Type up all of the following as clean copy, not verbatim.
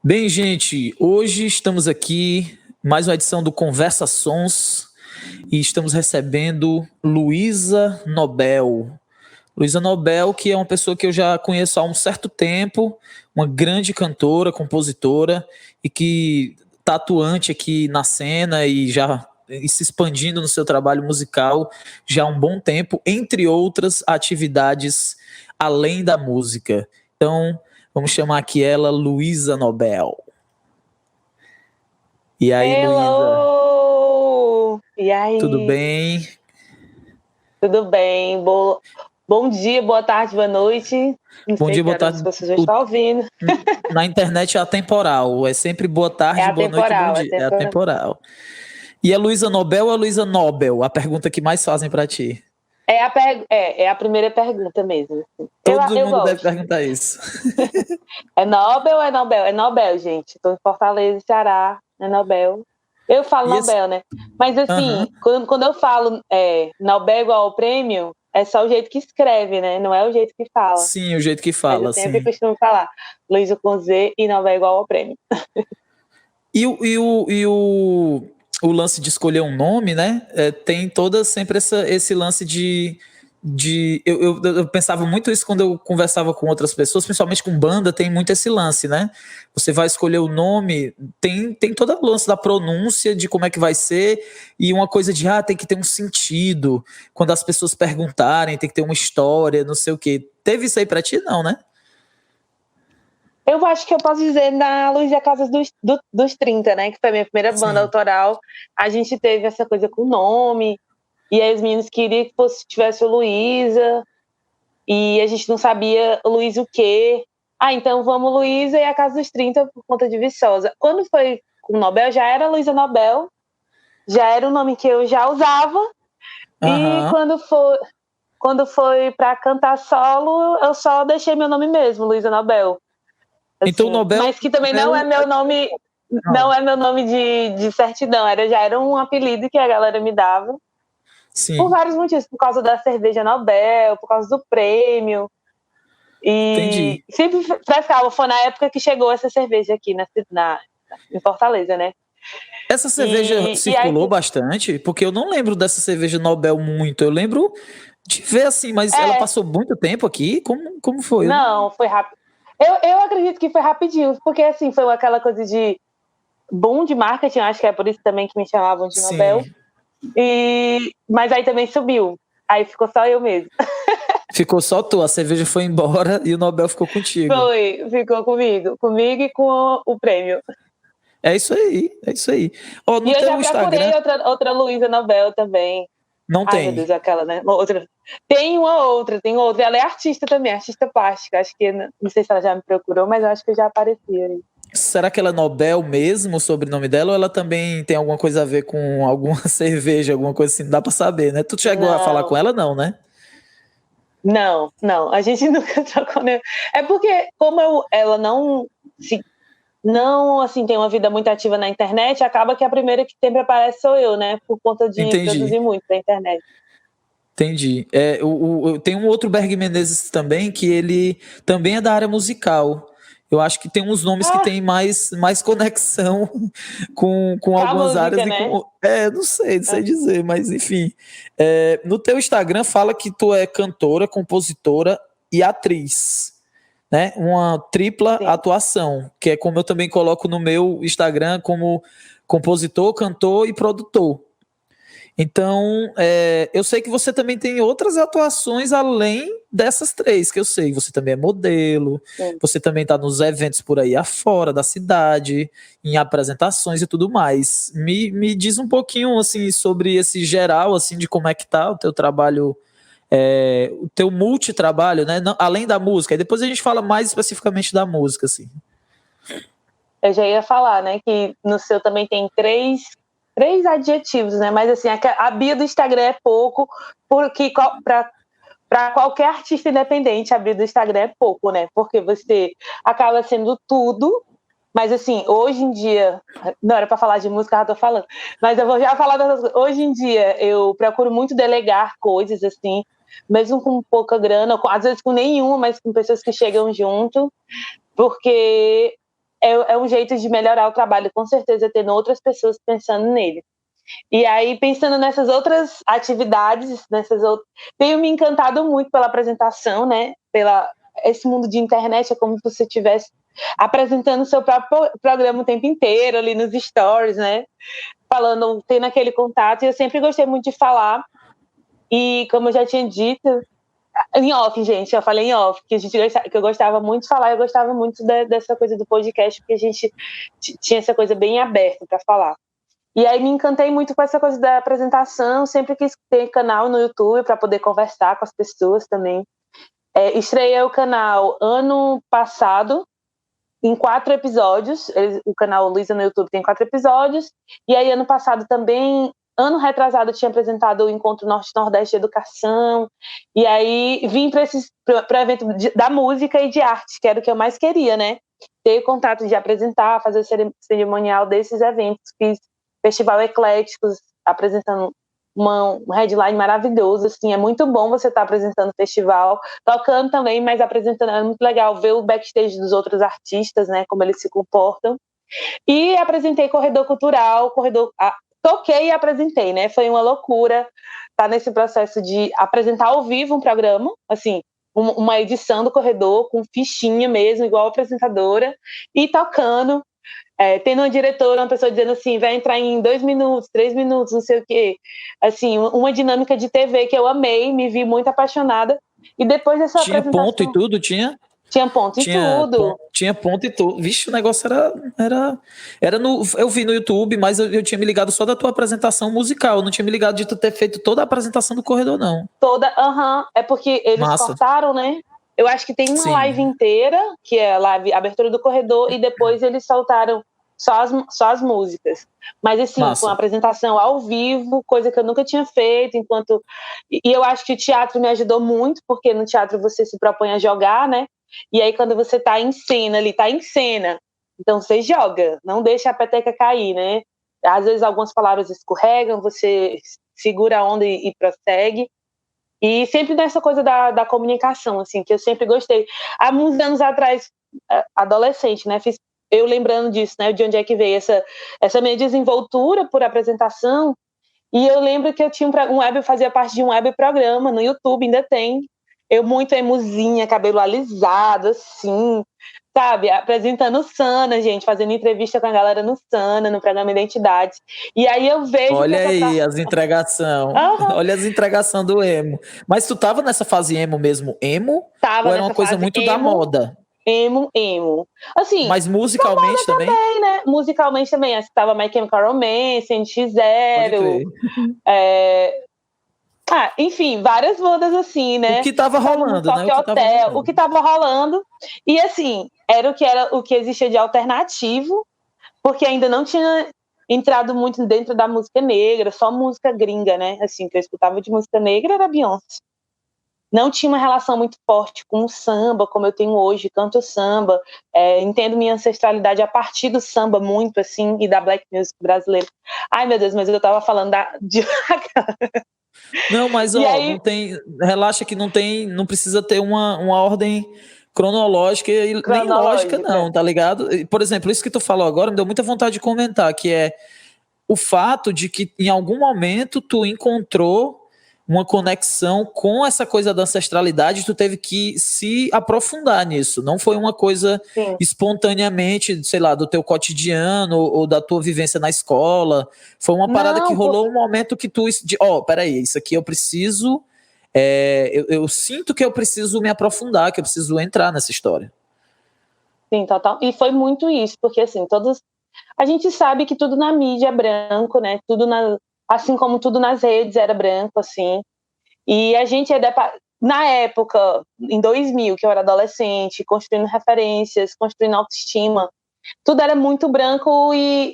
Bem, gente, hoje estamos aqui, mais uma edição do Conversa Sons, e estamos recebendo Luísa Nobel. Luísa Nobel, que é uma pessoa que eu já conheço há um certo tempo, uma grande cantora, compositora, e que está atuante aqui na cena e se expandindo no seu trabalho musical já há um bom tempo, entre outras atividades além da música. Então, vamos chamar aqui ela Luísa Nobel. E aí, Luísa? Hello! E aí? Tudo bem? Tudo bem? Bom dia, boa tarde, boa noite. Não Bom sei dia, que boa horas tarde. você já está ouvindo. Na internet é atemporal, é sempre boa tarde, boa noite, bom dia. É atemporal. E a Luísa Nobel ou a Luísa Nobel? A pergunta que mais fazem para ti. É a primeira pergunta mesmo. Todo Eu mundo deve gosto. perguntar isso. É Nobel ou é Nobel? É Nobel, gente. Estou em Fortaleza, Ceará. É Nobel. Eu falo Nobel, né? Mas assim, quando eu falo Nobel igual ao prêmio, é só o jeito que escreve, né? Não é o jeito que fala. Sim, o jeito que Mas fala, eu sempre sim. costumo falar Luísa com Z e Nobel igual ao prêmio. O lance de escolher um nome, né? Tem toda sempre esse lance eu pensava muito isso quando eu conversava com outras pessoas, principalmente com banda, tem muito esse lance, né? Você vai escolher o nome, tem todo o lance da pronúncia, de como é que vai ser, e uma coisa de, tem que ter um sentido. Quando as pessoas perguntarem, tem que ter uma história, não sei o quê. Teve isso aí pra ti, não, né? Eu acho que eu posso dizer na Luz da Casa dos 30, né? Que foi a minha primeira banda autoral. A gente teve essa coisa com o nome, e aí os meninos queriam que tivesse o Luísa, e a gente não sabia Luísa o quê. Então vamos Luísa e a Casa dos 30 por conta de Viçosa. Quando foi com o Nobel, já era Luísa Nobel, já era um nome que eu já usava, e quando foi para cantar solo, eu só deixei meu nome mesmo, Luísa Nobel. Assim, então, Nobel, mas que também não é meu nome, não é meu nome de certidão, já era um apelido que a galera me dava. Sim. Por vários motivos, por causa da cerveja Nobel, por causa do prêmio. E Entendi. sempre frescava, foi na época que chegou essa cerveja aqui em Fortaleza, né? Essa cerveja circulou bastante, porque eu não lembro dessa cerveja Nobel muito. Eu lembro de ver assim, mas ela passou muito tempo aqui? Como foi? Não, foi rápido. Eu acredito que foi rapidinho, porque assim, foi aquela coisa de boom de marketing, acho que é por isso também que me chamavam de Nobel. Mas aí também subiu. Aí ficou só eu mesmo. Ficou só tu, a cerveja foi embora e o Nobel ficou contigo. Ficou comigo e com o prêmio. É isso aí. No teu eu já procurei outra Luísa Nobel também. Não tem. Meu Deus, aquela, né? Outra. Tem outra. Ela é artista também, artista plástica. Acho que, não sei se ela já me procurou, mas eu acho que eu já apareci aí. Será que ela é Nobel mesmo, o sobrenome dela, ou ela também tem alguma coisa a ver com alguma cerveja, alguma coisa assim? Não dá pra saber, né? Tu chegou a falar com ela, não, né? Não. A gente nunca trocou, né? É porque, como ela não assim, tem uma vida muito ativa na internet, acaba que a primeira que sempre aparece sou eu, né? Por conta de produzir muito na internet. Entendi. Tem um outro Berg Menezes também, que ele também é da área musical. Eu acho que tem uns nomes que tem mais conexão com algumas música, áreas. Né? Não sei dizer, mas enfim. No teu Instagram fala que tu é cantora, compositora e atriz. Né? Uma tripla atuação, que é como eu também coloco no meu Instagram como compositor, cantor e produtor. Então, eu sei que você também tem outras atuações além dessas três que eu sei. Você também é modelo, você também está nos eventos por aí afora da cidade, em apresentações e tudo mais. Me diz um pouquinho assim sobre esse geral, assim, de como é que tá o teu trabalho, o teu multitrabalho, né? Não, além da música. E depois a gente fala mais especificamente da música, assim. Eu já ia falar, né, que no seu também tem três adjetivos, né? Mas assim, a bio do Instagram é pouco, porque para qualquer artista independente, a bio do Instagram é pouco, né? Porque você acaba sendo tudo. Mas assim, hoje em dia, não era para falar de música, eu tô falando, mas eu vou já falar dessas coisas. Hoje em dia, eu procuro muito delegar coisas, assim, mesmo com pouca grana, às vezes com nenhuma, mas com pessoas que chegam junto, porque é um jeito de melhorar o trabalho, com certeza, tendo outras pessoas pensando nele. E aí, pensando nessas outras atividades, tenho me encantado muito pela apresentação, né? Esse mundo de internet é como se você estivesse apresentando o seu próprio programa o tempo inteiro, ali nos stories, né? Falando, tendo aquele contato. E eu sempre gostei muito de falar. E como eu já tinha dito, em off, gente, eu falei em off, que eu gostava muito de falar, eu gostava muito dessa coisa do podcast, porque a gente tinha essa coisa bem aberta para falar. E aí me encantei muito com essa coisa da apresentação, sempre quis ter canal no YouTube para poder conversar com as pessoas também. Estreiei o canal ano passado, em 4 episódios. O canal Luísa no YouTube tem 4 episódios. E aí ano passado também, ano retrasado, eu tinha apresentado o Encontro Norte-Nordeste de Educação. E aí vim para o evento da música e de arte, que era o que eu mais queria, né? Ter contato de apresentar, fazer o cerimonial desses eventos. Fiz Festival Ecléticos, apresentando um headline maravilhoso, assim, é muito bom você estar apresentando o festival, tocando também, mas apresentando, é muito legal ver o backstage dos outros artistas, né, como eles se comportam. E apresentei Corredor Cultural, toquei e apresentei, né, foi uma loucura estar nesse processo de apresentar ao vivo um programa, assim, uma edição do Corredor, com fichinha mesmo, igual apresentadora, e tocando, tendo uma diretora, uma pessoa dizendo assim, vai entrar em 2 minutos, 3 minutos, não sei o quê. Assim, uma dinâmica de TV que eu amei, me vi muito apaixonada. E depois dessa apresentação... Tinha ponto e tudo, tinha? Tinha ponto e tudo. Tinha ponto e tudo. Vixe, o negócio era eu vi no YouTube, mas eu tinha me ligado só da tua apresentação musical. Eu não tinha me ligado de tu ter feito toda a apresentação do Corredor, não. É porque eles cortaram, né? Eu acho que tem uma live inteira, que é a live abertura do Corredor, e depois eles soltaram só as músicas. Mas, assim, com a apresentação ao vivo, coisa que eu nunca tinha feito, E eu acho que o teatro me ajudou muito, porque no teatro você se propõe a jogar, né? E aí, quando você tá em cena, então você joga, não deixa a peteca cair, né? Às vezes algumas palavras escorregam, você segura a onda e prossegue. E sempre nessa coisa da comunicação, assim, que eu sempre gostei. Há uns anos atrás, adolescente, né, eu lembrando disso, né, de onde é que veio essa minha desenvoltura por apresentação. E eu lembro que eu tinha eu fazia parte de um web programa no YouTube, ainda tem. Eu muito emuzinha, cabelo alisado, assim, sabe? Apresentando o Sana, gente, fazendo entrevista com a galera no Sana, no programa Identidade. E aí eu vejo... Olha aí as entregação. Olha as entregação do emo. Mas tu tava nessa fase emo mesmo? Emo? Tava. Ou era uma coisa muito da moda? Emo. Assim, mas musicalmente também, né? Musicalmente também. Assim, tava My Chemical Romance, NX0. Enfim, várias bandas assim, né? O que tava rolando, né? O que tava rolando. E assim, era o que existia de alternativo, porque ainda não tinha entrado muito dentro da música negra, só música gringa, né? Assim, que eu escutava de música negra era Beyoncé. Não tinha uma relação muito forte com o samba, como eu tenho hoje, canto samba, entendo minha ancestralidade a partir do samba muito, assim, e da black music brasileira. Ai, meu Deus, mas eu tava falando Não, mas aí... não tem, relaxa que não precisa ter uma ordem cronológica e nem lógica não, tá ligado? Por exemplo, isso que tu falou agora me deu muita vontade de comentar, que é o fato de que em algum momento tu encontrou uma conexão com essa coisa da ancestralidade, tu teve que se aprofundar nisso. Não foi uma coisa espontaneamente, sei lá, do teu cotidiano ou da tua vivência na escola. Foi uma parada que rolou um momento que tu... peraí, isso aqui eu preciso... eu sinto que eu preciso me aprofundar, que eu preciso entrar nessa história. Sim, total. E foi muito isso, porque assim, a gente sabe que tudo na mídia é branco, né? Assim como tudo nas redes era branco, assim. E a gente na época, em 2000, que eu era adolescente, construindo referências, construindo autoestima, tudo era muito branco e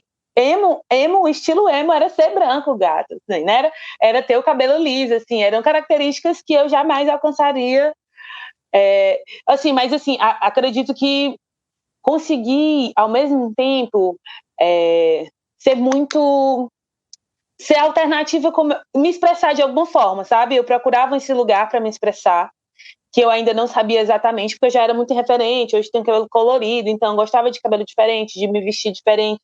estilo emo era ser branco, gato, assim, né? Era ter o cabelo liso, assim, eram características que eu jamais alcançaria. Mas assim, acredito que consegui, ao mesmo tempo, ser alternativa, me expressar de alguma forma, sabe? Eu procurava esse lugar para me expressar, que eu ainda não sabia exatamente, porque eu já era muito referente, hoje tenho cabelo colorido, então eu gostava de cabelo diferente, de me vestir diferente.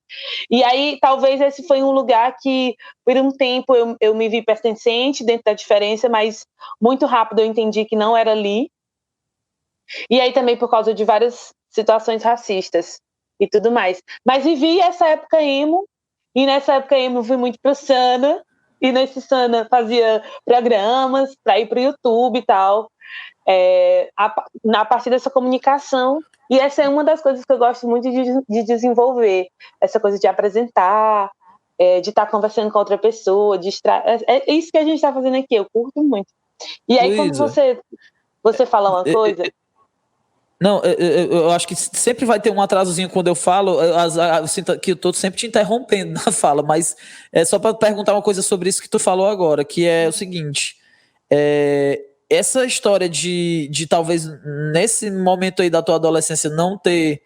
E aí, talvez esse foi um lugar que, por um tempo, eu me vi pertencente dentro da diferença, mas muito rápido eu entendi que não era ali. E aí também por causa de várias situações racistas e tudo mais. Mas vivi essa época emo, e nessa época emo fui muito pro Sana, e nesse Sana fazia programas para ir pro YouTube e tal, na partir dessa comunicação. E essa é uma das coisas que eu gosto muito de desenvolver, essa coisa de apresentar, de estar conversando com outra pessoa, é isso que a gente está fazendo aqui, eu curto muito. E aí quando Luísa, você fala uma coisa... Não, eu acho que sempre vai ter um atrasozinho quando eu falo, eu sinto que eu estou sempre te interrompendo na fala, mas é só para perguntar uma coisa sobre isso que tu falou agora, que é o seguinte, essa história de talvez nesse momento aí da tua adolescência não ter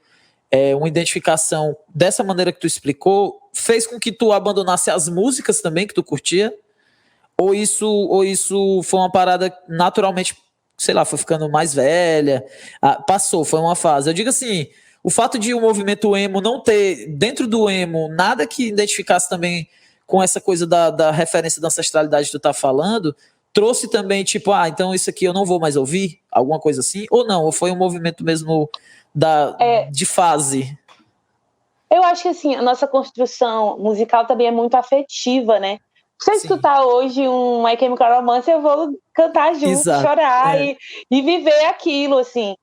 uma identificação dessa maneira que tu explicou, fez com que tu abandonasse as músicas também que tu curtia? Ou isso foi uma parada naturalmente, sei lá, foi ficando mais velha, passou, foi uma fase. Eu digo assim, o fato de o movimento emo não ter, dentro do emo, nada que identificasse também com essa coisa da referência da ancestralidade que tu tá falando, trouxe também, tipo, então isso aqui eu não vou mais ouvir? Alguma coisa assim? Ou não? Ou foi um movimento mesmo de fase? Eu acho que assim, a nossa construção musical também é muito afetiva, né? Se eu escutar hoje um My Chemical Romance, eu vou cantar junto, Exato. chorar e viver aquilo, assim.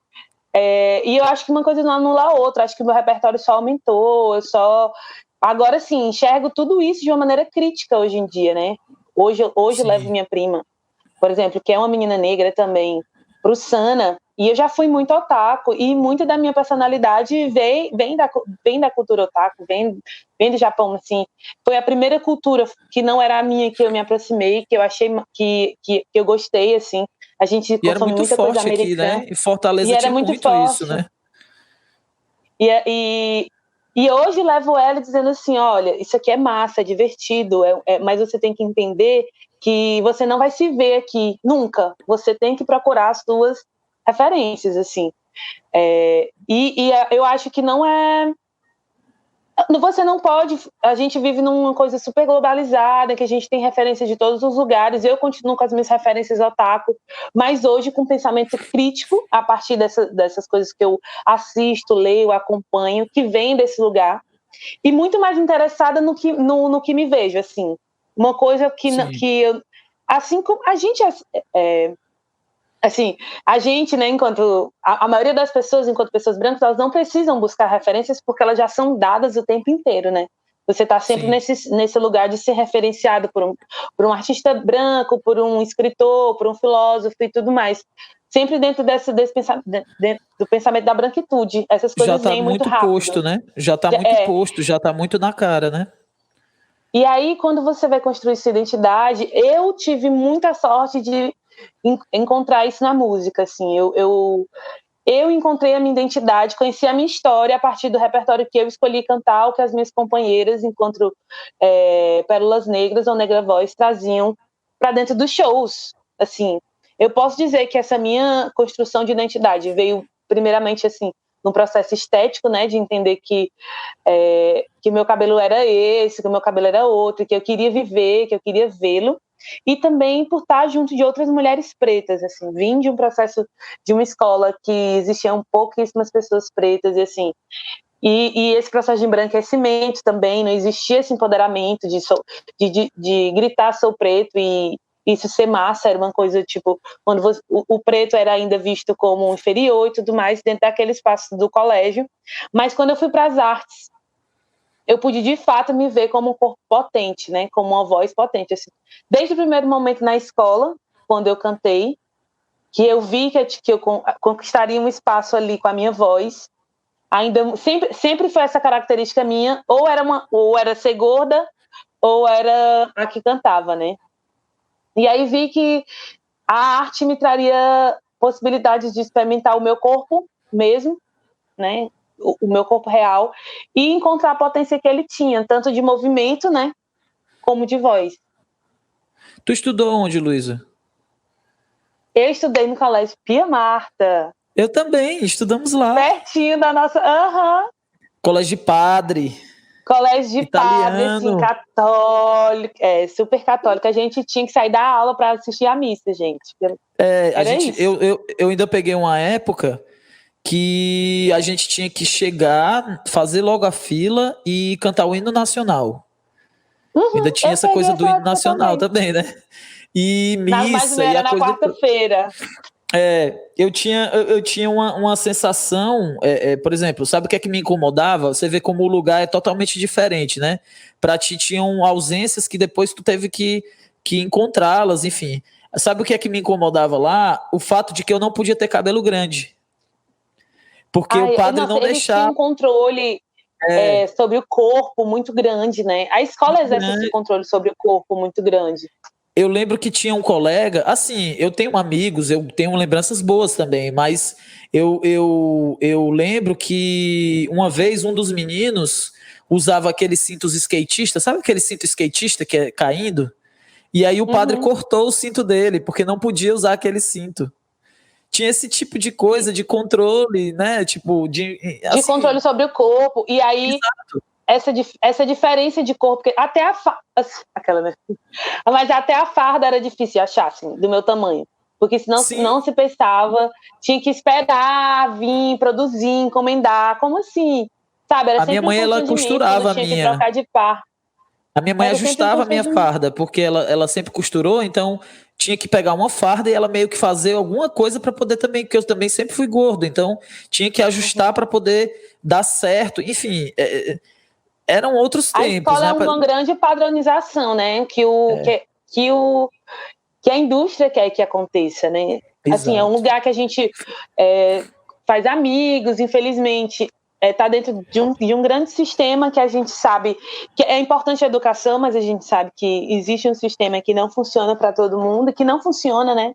E eu acho que uma coisa não anula a outra. Acho que o meu repertório só aumentou, Agora sim, enxergo tudo isso de uma maneira crítica hoje em dia, né? Hoje eu levo minha prima, por exemplo, que é uma menina negra também, pro Sana, e eu já fui muito otaku, e muito da minha personalidade vem da cultura otaku, vem do Japão, assim. Foi a primeira cultura que não era a minha que eu me aproximei, que eu achei que eu gostei, assim. A gente E era consome muito muita coisa forte aqui, americana. né? Em Fortaleza E era tinha muito muito isso, forte. né? E hoje levo ela dizendo assim, olha, isso aqui é massa, é divertido, mas você tem que entender que você não vai se ver aqui, nunca. Você tem que procurar as suas referências, assim. Eu acho que não é... Você não pode... A gente vive numa coisa super globalizada, que a gente tem referências de todos os lugares. Eu continuo com as minhas referências otaku, mas hoje com pensamento crítico, a partir dessas coisas que eu assisto, leio, acompanho, que vem desse lugar. E muito mais interessada no que me vejo, assim. Uma coisa que eu... Assim como a gente... assim, a gente, né, enquanto... A maioria das pessoas, enquanto pessoas brancas, elas não precisam buscar referências porque elas já são dadas o tempo inteiro, né? Você está sempre nesse lugar de ser referenciado por um artista branco, por um escritor, por um filósofo e tudo mais. Sempre dentro do pensamento da branquitude. Essas Já coisas tá vêm muito muito rápido. posto, né? Já tá muito posto, já tá muito na cara, né? E aí, quando você vai construir sua identidade, eu tive muita sorte de encontrar isso na música, assim. Eu encontrei a minha identidade, conheci a minha história a partir do repertório que eu escolhi cantar, o que as minhas companheiras, enquanto Pérolas Negras ou Negra Voz, traziam para dentro dos shows. Assim, eu posso dizer que essa minha construção de identidade veio, primeiramente, assim, num processo estético, né, de entender que meu cabelo era esse, que o meu cabelo era outro, que eu queria viver, que eu queria vê-lo, e também por estar junto de outras mulheres pretas, assim, vim de um processo de uma escola que existiam pouquíssimas pessoas pretas, e assim, e esse processo de embranquecimento também, não existia esse empoderamento de gritar sou preto e isso ser massa, era uma coisa tipo, quando o preto era ainda visto como inferior e tudo mais, dentro daquele espaço do colégio. Mas quando eu fui para as artes, eu pude de fato me ver como um corpo potente, né? Como uma voz potente. Assim. Desde o primeiro momento na escola, quando eu cantei, que eu vi que eu conquistaria um espaço ali com a minha voz. Ainda sempre foi essa característica minha, ou era ser gorda, ou era a que cantava, né? E aí vi que a arte me traria possibilidades de experimentar o meu corpo mesmo, né? O meu corpo real, e encontrar a potência que ele tinha, tanto de movimento, né, como de voz. Tu estudou onde, Luísa? Eu estudei no Colégio Pia Marta. Eu também, estudamos lá. Pertinho da nossa... Colégio de Padre. Colégio de padre, assim, Italiano. católico, super católico. A gente tinha que sair da aula para assistir a missa, gente. Era isso. Eu ainda peguei uma época que a gente tinha que chegar, fazer logo a fila e cantar o hino nacional. Ainda tinha essa coisa do hino nacional também, né? E missa e era a na coisa. quarta-feira. Eu tinha uma sensação, por exemplo, sabe o que é que me incomodava? Você vê como o lugar é totalmente diferente, né? Pra ti tinham ausências que depois tu teve que encontrá-las, enfim. Sabe o que é que me incomodava lá? O fato de que eu não podia ter cabelo grande. Porque o padre não eles deixava. tinham um controle sobre o corpo muito grande, né? A escola exerce esse controle sobre o corpo muito grande. Eu lembro que tinha um colega, assim, eu tenho amigos, eu tenho lembranças boas também, mas eu lembro que uma vez um dos meninos usava aqueles cintos skatistas, sabe aquele cinto skatista que é caindo? E aí o padre cortou o cinto dele, porque não podia usar aquele cinto. Tinha esse tipo de coisa, de controle, né? Tipo, de controle sobre o corpo. E aí, essa diferença de corpo, porque até aquela, né? Mas até a farda era difícil de achar, assim, do meu tamanho. Porque senão não se pensava, tinha que esperar, vir, produzir, encomendar. Como assim? Sabe? Era a minha sempre mãe, ela costurava a tinha que minha. trocar de par. A minha mãe ajustava a minha farda, porque ela sempre costurou, então tinha que pegar uma farda e ela meio que fazer alguma coisa para poder também, porque eu também sempre fui gordo, então tinha que ajustar para poder dar certo. Enfim, eram outros tempos. A escola né? é uma grande padronização, né? Que a indústria quer que aconteça, né? Assim, é um lugar que a gente faz amigos, infelizmente. Está dentro de um grande sistema que a gente sabe que é importante a educação, mas a gente sabe que existe um sistema que não funciona para todo mundo, que não funciona, né?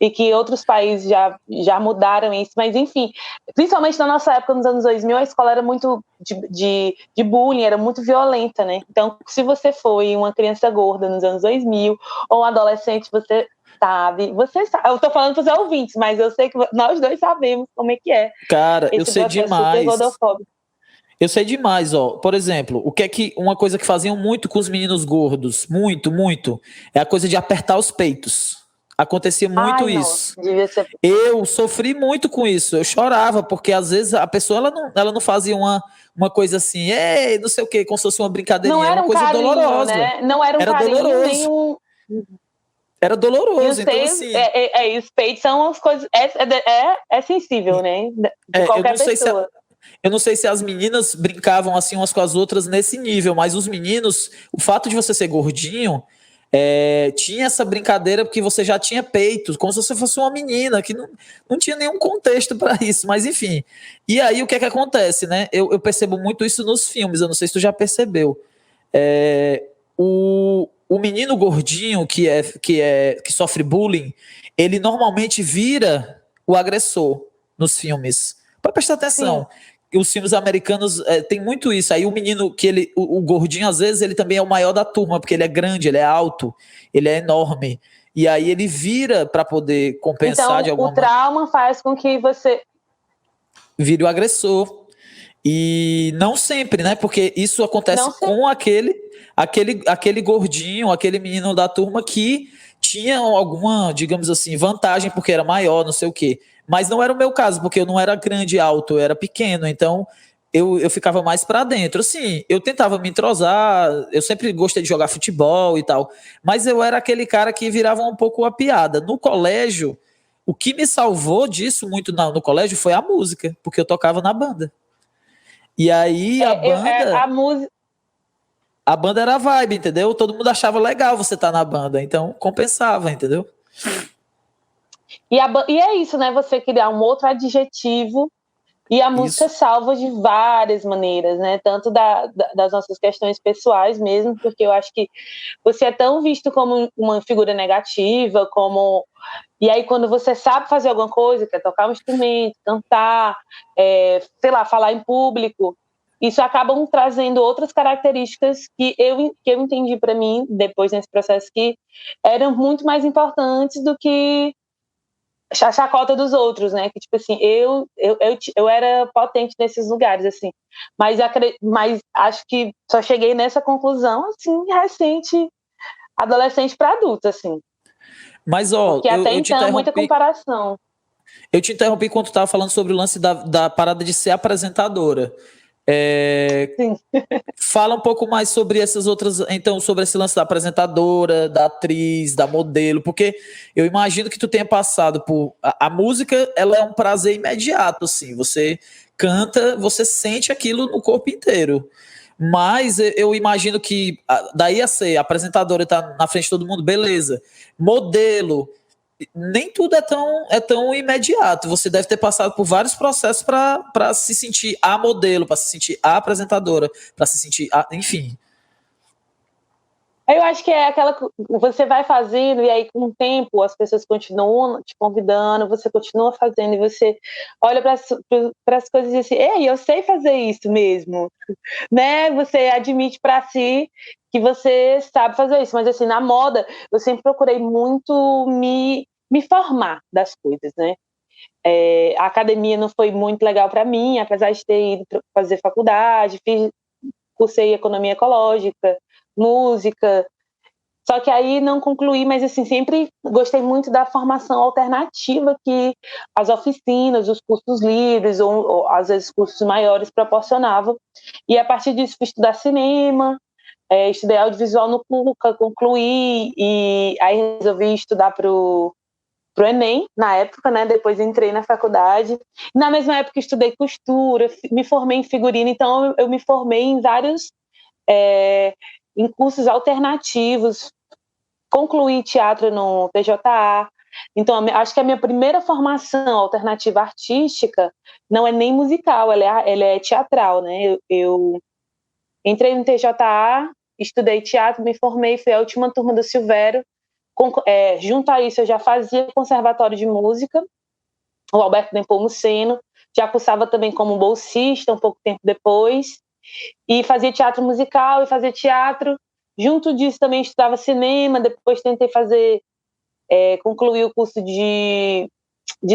E que outros países já mudaram isso, mas enfim, principalmente na nossa época, nos anos 2000, a escola era muito de bullying, era muito violenta, né? Então, se você foi uma criança gorda nos anos 2000, ou um adolescente, você sabe, eu tô falando pros ouvintes, mas eu sei que nós dois sabemos como é que é. Cara, eu sei demais. Eu sei demais, ó. Por exemplo, uma coisa que faziam muito com os meninos gordos, muito, muito, é a coisa de apertar os peitos. Acontecia muito isso. Eu sofri muito com isso. Eu chorava, porque às vezes a pessoa ela não fazia uma coisa assim, não sei o quê, como se fosse uma brincadeirinha. Não era uma coisa carinho, dolorosa. Né? Não era um era carinho, doloroso. nem um... Era doloroso. Então, assim... E os peitos são as coisas... É sensível, né? De qualquer pessoa. Eu não sei se as meninas brincavam assim umas com as outras nesse nível, mas os meninos, o fato de você ser gordinho, tinha essa brincadeira porque você já tinha peitos, como se você fosse uma menina, que não tinha nenhum contexto para isso, mas enfim. E aí o que é que acontece, né? Eu percebo muito isso nos filmes, eu não sei se tu já percebeu. O menino gordinho que sofre bullying, ele normalmente vira o agressor nos filmes. Pode prestar atenção. Sim. Os filmes americanos tem muito isso. Aí o menino, o gordinho, às vezes, ele também é o maior da turma, porque ele é grande, ele é alto, ele é enorme. E aí ele vira para poder compensar então, de alguma maneira. O trauma faz com que você... vire o agressor. E não sempre, né? Porque isso acontece com aquele gordinho, aquele menino da turma que tinha alguma, digamos assim, vantagem porque era maior, não sei o quê. Mas não era o meu caso, porque eu não era grande e alto, eu era pequeno, então eu ficava mais pra dentro. Assim, eu tentava me entrosar, eu sempre gostei de jogar futebol e tal, mas eu era aquele cara que virava um pouco a piada. No colégio, o que me salvou disso muito no colégio foi a música, porque eu tocava na banda. E aí a banda... A banda era a vibe, entendeu? Todo mundo achava legal você estar na banda, então compensava, entendeu? E é isso, né? Você criar um outro adjetivo e a música salva de várias maneiras, né? Tanto das nossas questões pessoais mesmo, porque eu acho que você é tão visto como uma figura negativa, E aí, quando você sabe fazer alguma coisa, quer tocar um instrumento, cantar, sei lá, falar em público, isso acaba trazendo outras características que eu entendi para mim, depois nesse processo, que eram muito mais importantes do que a chacota dos outros, né? Que, tipo assim, eu era potente nesses lugares, assim. Mas acho que só cheguei nessa conclusão, assim, recente, adolescente para adulto, assim. Mas, ó, Porque até eu te então, muita interrompi. comparação. Eu te interrompi quando tu estava falando sobre o lance da parada de ser apresentadora. Sim. Fala um pouco mais sobre essas outras, então, sobre esse lance da apresentadora, da atriz, da modelo, porque eu imagino que tu tenha passado por a música, ela é um prazer imediato, assim, você canta, você sente aquilo no corpo inteiro. Mas eu imagino que daí a ser apresentadora, tá na frente de todo mundo, beleza. Modelo, nem tudo é tão imediato. Você deve ter passado por vários processos para se sentir a modelo, para se sentir a apresentadora, para se sentir enfim. Eu acho que é aquela que você vai fazendo e aí com o tempo as pessoas continuam te convidando, você continua fazendo e você olha para as coisas e diz assim, ei, eu sei fazer isso mesmo, né? Você admite para si que você sabe fazer isso, mas assim, na moda eu sempre procurei muito me formar das coisas, né? A academia não foi muito legal para mim, apesar de ter ido fazer faculdade, cursei economia ecológica, música, só que aí não concluí, mas assim, sempre gostei muito da formação alternativa que as oficinas, os cursos livres, ou às vezes cursos maiores proporcionavam. E a partir disso fui estudar cinema, estudei audiovisual no CUCA, concluí, e aí resolvi estudar para o Enem, na época, né? Depois entrei na faculdade. Na mesma época estudei costura, me formei em figurino, então eu me formei em vários em cursos alternativos, concluí teatro no PJA. Então, acho que a minha primeira formação alternativa artística não é nem musical, ela é teatral, né? Eu entrei no TJA, estudei teatro, me formei, fui a última turma do Silvério. Junto a isso, eu já fazia conservatório de música, o Alberto Nepomuceno, já cursava também como bolsista um pouco tempo depois, e fazia teatro musical e fazia teatro. Junto disso também estudava cinema, depois tentei concluir o curso de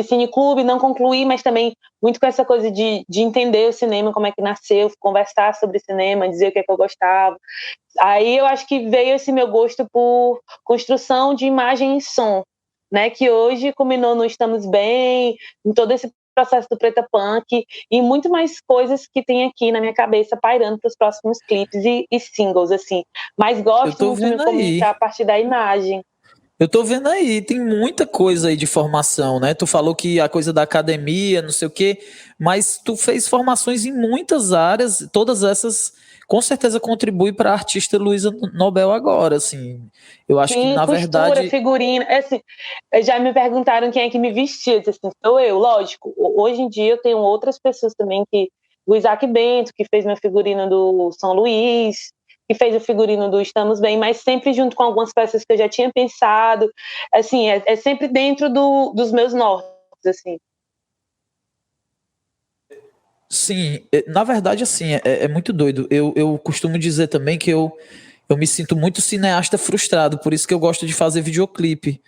cineclube, não concluí, mas também muito com essa coisa de entender o cinema, como é que nasceu, conversar sobre cinema, dizer o que é que eu gostava. Aí eu acho que veio esse meu gosto por construção de imagem e som, né, que hoje culminou no Estamos Bem, em todo esse processo do Preta Punk e muito mais coisas que tem aqui na minha cabeça pairando para os próximos clipes e singles, assim. Mas gosto muito de me comunicar a partir da imagem. Eu tô vendo aí, tem muita coisa aí de formação, né? Tu falou que a coisa da academia, não sei o quê, mas tu fez formações em muitas áreas, todas essas com certeza contribui para a artista Luísa Nobel agora, assim. Eu acho que na costura, verdade figurina, assim, já me perguntaram quem é que me vestia, assim, sou eu, lógico. Hoje em dia eu tenho outras pessoas também o Isaac Bento, que fez meu figurino do São Luís, que fez o figurino do Estamos Bem, mas sempre junto com algumas peças que eu já tinha pensado, assim, é sempre dentro dos meus nortes, assim. Sim, na verdade, assim, é muito doido. Eu costumo dizer também que eu me sinto muito cineasta frustrado, por isso que eu gosto de fazer videoclipe.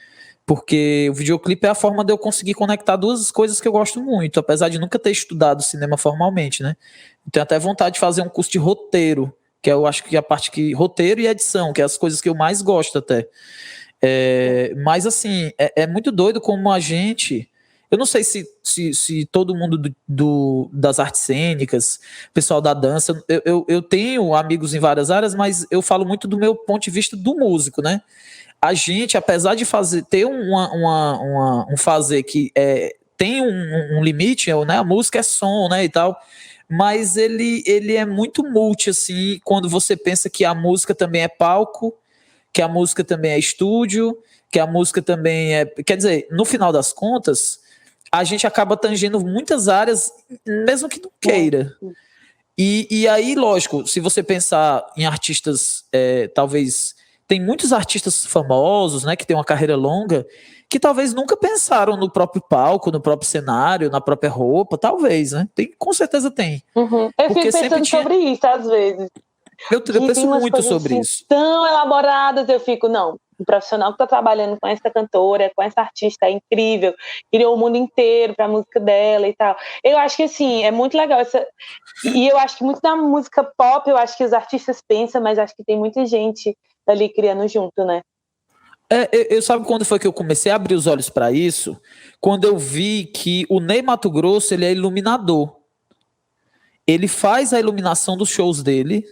Porque o videoclipe é a forma de eu conseguir conectar duas coisas que eu gosto muito, apesar de nunca ter estudado cinema formalmente, né? Eu tenho até vontade de fazer um curso de roteiro, que eu acho que a parte que. Roteiro e edição, que é as coisas que eu mais gosto até. Mas assim, é muito doido como a gente. Eu não sei se todo mundo das artes cênicas, pessoal da dança, eu tenho amigos em várias áreas, mas eu falo muito do meu ponto de vista do músico, né? A gente, apesar de ter um fazer que tem um limite, né? A música é som, né? E tal, mas ele é muito multi, assim, quando você pensa que a música também é palco, que a música também é estúdio, que a música também é. Quer dizer, no final das contas, a gente acaba tangendo muitas áreas, mesmo que não queira. E aí, lógico, se você pensar em artistas, talvez. Tem muitos artistas famosos, né, que têm uma carreira longa, que talvez nunca pensaram no próprio palco, no próprio cenário, na própria roupa, talvez, né? Com certeza tem. Uhum. Eu fico pensando sobre isso, às vezes. Eu penso muito sobre assim, isso. Tão elaboradas, eu fico, não, um profissional que está trabalhando com essa cantora, com essa artista, é incrível, criou o mundo inteiro para a música dela e tal. Eu acho que, assim, é muito legal e eu acho que muito da música pop, eu acho que os artistas pensam, mas acho que tem muita gente ali criando junto, né? Eu sabe quando foi que eu comecei a abrir os olhos para isso? Quando eu vi que o Ney Matogrosso, ele é iluminador. Ele faz a iluminação dos shows dele,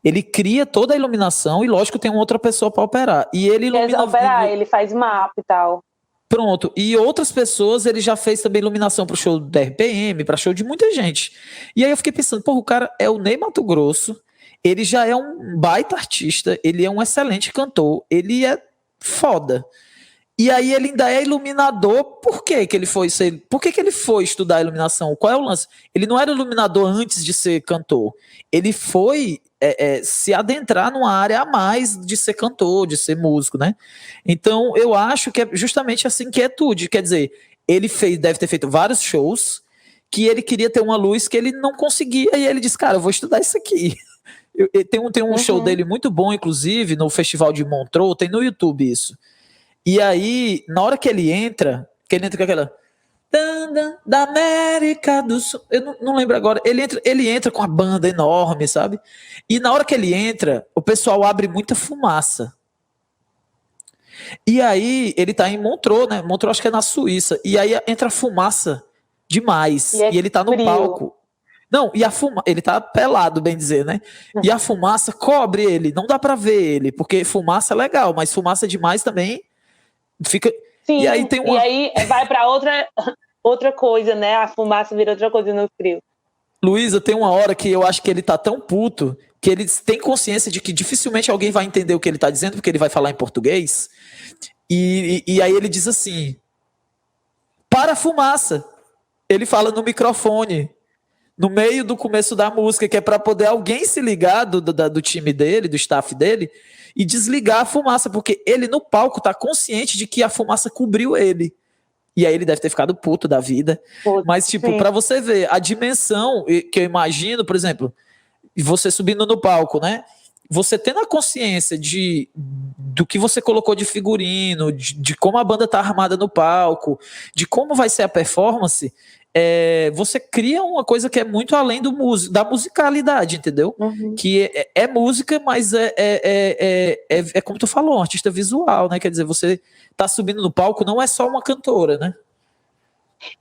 ele cria toda a iluminação e, lógico, tem uma outra pessoa para operar. E ele ilumina... operar, ele faz mapa e tal. Pronto. E outras pessoas, ele já fez também iluminação pro show da RPM, para show de muita gente. E aí eu fiquei pensando, pô, o cara é o Ney Matogrosso, ele já é um baita artista, ele é um excelente cantor, ele é foda. E aí ele ainda é iluminador. Por que que ele foi ser? Por que que ele foi estudar iluminação? Qual é o lance? Ele não era iluminador antes de ser cantor. Ele foi se adentrar numa área a mais de ser cantor, de ser músico, né? Então eu acho que é justamente essa inquietude. Quer dizer, ele deve ter feito vários shows que ele queria ter uma luz que ele não conseguia. E ele disse, cara, eu vou estudar isso aqui. Tem um show dele muito bom, inclusive, no Festival de Montreux, tem no YouTube isso. E aí, na hora que ele entra com aquela da América do Sul, eu não lembro agora, ele entra com a banda enorme, sabe? E na hora que ele entra, o pessoal abre muita fumaça. E aí, ele tá em Montreux, né? Montreux acho que é na Suíça. E aí entra fumaça demais. E ele tá no palco. Não, e ele tá pelado, bem dizer, né? E a fumaça cobre ele, não dá pra ver ele, porque fumaça é legal, mas fumaça demais também fica... Sim, e aí vai pra outra coisa, né? A fumaça vira outra coisa no frio. Luísa, tem uma hora que eu acho que ele tá tão puto que ele tem consciência de que dificilmente alguém vai entender o que ele tá dizendo, porque ele vai falar em português. E aí ele diz assim: para a fumaça. Ele fala no microfone, no meio do começo da música, que é para poder alguém se ligar do time dele, do staff dele, e desligar a fumaça, porque ele no palco tá consciente de que a fumaça cobriu ele. E aí ele deve ter ficado puto da vida. Mas, tipo, para você ver a dimensão que eu imagino, por exemplo, você subindo no palco, né? Você tendo a consciência do que você colocou de figurino, de como a banda tá armada no palco, de como vai ser a performance, você cria uma coisa que é muito além da musicalidade, entendeu? Que é música, mas é como tu falou, um artista visual, né? Quer dizer, você tá subindo no palco, não é só uma cantora, né?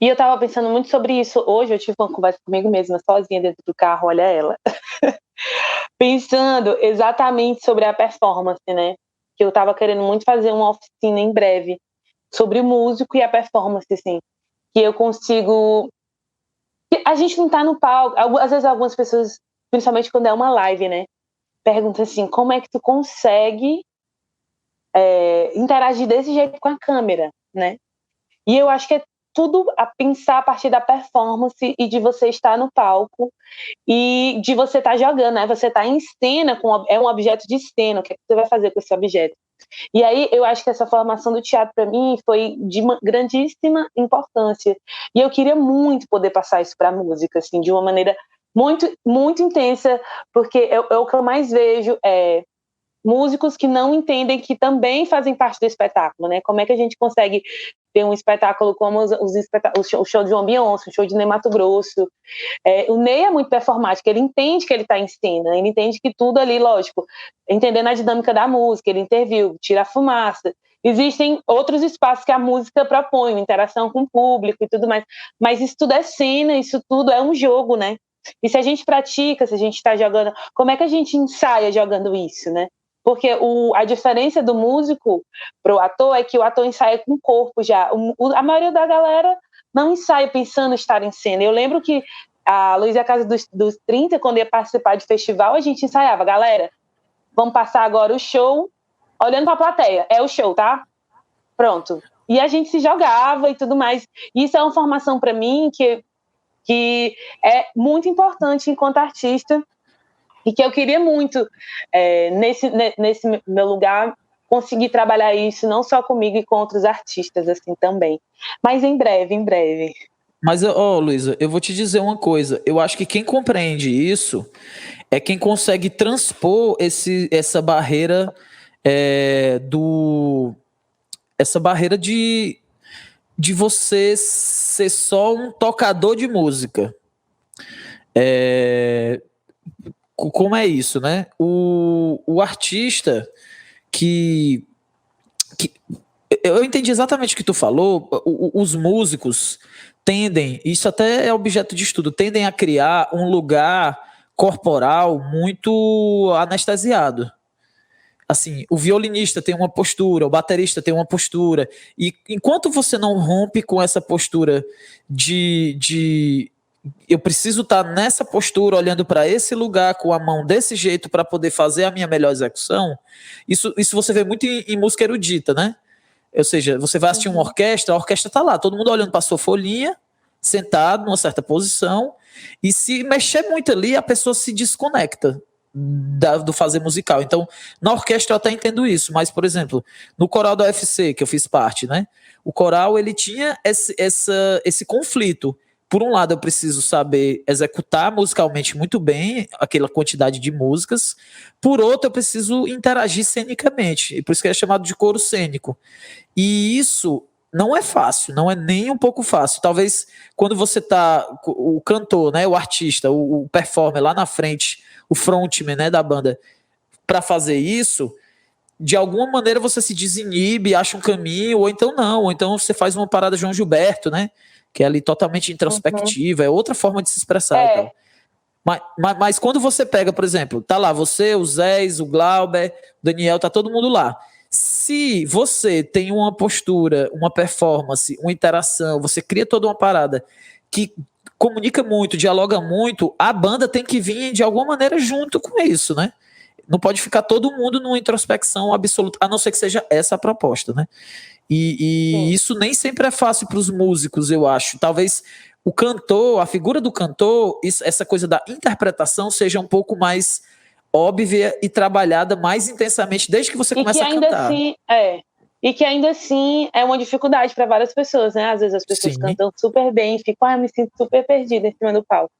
E eu tava pensando muito sobre isso. Hoje eu tive uma conversa comigo mesma, sozinha dentro do carro, olha ela. Pensando exatamente sobre a performance, né? Que eu tava querendo muito fazer uma oficina em breve sobre o músico e a performance, assim. Que eu consigo... A gente não tá no palco. Às vezes algumas pessoas, principalmente quando é uma live, né? Perguntam assim, como é que tu consegue interagir desse jeito com a câmera, né? E eu acho que é tudo a pensar a partir da performance e de você estar no palco e de você estar jogando, né? Você está em cena, é um objeto de cena, o que você vai fazer com esse objeto? E aí eu acho que essa formação do teatro para mim foi de uma grandíssima importância. E eu queria muito poder passar isso para a música, assim, de uma maneira muito, muito intensa, porque o que eu mais vejo músicos que não entendem que também fazem parte do espetáculo, né? Como é que a gente consegue ter um espetáculo como o show de João Beyoncé, o show de Ney Matogrosso? O Ney é muito performático, ele entende que ele está em cena, ele entende que tudo ali, lógico, entendendo a dinâmica da música, ele interviu, tira a fumaça. Existem outros espaços que a música propõe, interação com o público e tudo mais, mas isso tudo é cena, isso tudo é um jogo, né? E se a gente pratica, se a gente está jogando, como é que a gente ensaia jogando isso, né? Porque a diferença do músico para o ator é que o ator ensaia com o corpo já. A maioria da galera não ensaia pensando em estar em cena. Eu lembro que a Luísa Casa dos 30, quando ia participar de festival, a gente ensaiava. Galera, vamos passar agora o show olhando para a plateia. É o show, tá? Pronto. E a gente se jogava e tudo mais. Isso é uma formação para mim que é muito importante enquanto artista, e que eu queria muito, nesse meu lugar, conseguir trabalhar isso não só comigo e com outros artistas assim também. Mas em breve, em breve. Mas, Luísa, eu vou te dizer uma coisa. Eu acho que quem compreende isso é quem consegue transpor essa barreira essa barreira de você ser só um tocador de música. Como é isso, né? O artista que eu entendi exatamente o que tu falou. Os músicos tendem, isso até é objeto de estudo, tendem a criar um lugar corporal muito anestesiado. Assim, o violinista tem uma postura, o baterista tem uma postura, e enquanto você não rompe com essa postura de eu preciso estar nessa postura, olhando para esse lugar, com a mão desse jeito, para poder fazer a minha melhor execução, isso você vê muito em música erudita, né? Ou seja, você vai assistir uma orquestra, a orquestra está lá, todo mundo olhando para a sua folhinha, sentado numa certa posição, e se mexer muito ali, a pessoa se desconecta do fazer musical. Então, na orquestra eu até entendo isso, mas, por exemplo, no coral da UFC, que eu fiz parte, né? O coral, ele tinha esse conflito. Por um lado, eu preciso saber executar musicalmente muito bem aquela quantidade de músicas. Por outro, eu preciso interagir cenicamente. E por isso que é chamado de coro cênico. E isso não é fácil, não é nem um pouco fácil. Talvez quando você tá, o cantor, né, o artista, o performer lá na frente, o frontman, né, da banda, para fazer isso, de alguma maneira você se desinibe, acha um caminho, ou então não, ou então você faz uma parada João Gilberto, né, que é ali totalmente introspectiva, é outra forma de se expressar e tal. Mas quando você pega, por exemplo, tá lá você, o Zés, o Glauber, o Daniel, tá todo mundo lá. Se você tem uma postura, uma performance, uma interação, você cria toda uma parada que comunica muito, dialoga muito, a banda tem que vir de alguma maneira junto com isso, né? Não pode ficar todo mundo numa introspecção absoluta, a não ser que seja essa a proposta, né? E isso nem sempre é fácil para os músicos, eu acho. Talvez o cantor, a figura do cantor, essa coisa da interpretação seja um pouco mais óbvia e trabalhada mais intensamente desde que você começa a cantar. E que ainda assim é uma dificuldade para várias pessoas, né? Às vezes as pessoas cantam super bem e ficam, eu me sinto super perdida em cima do palco.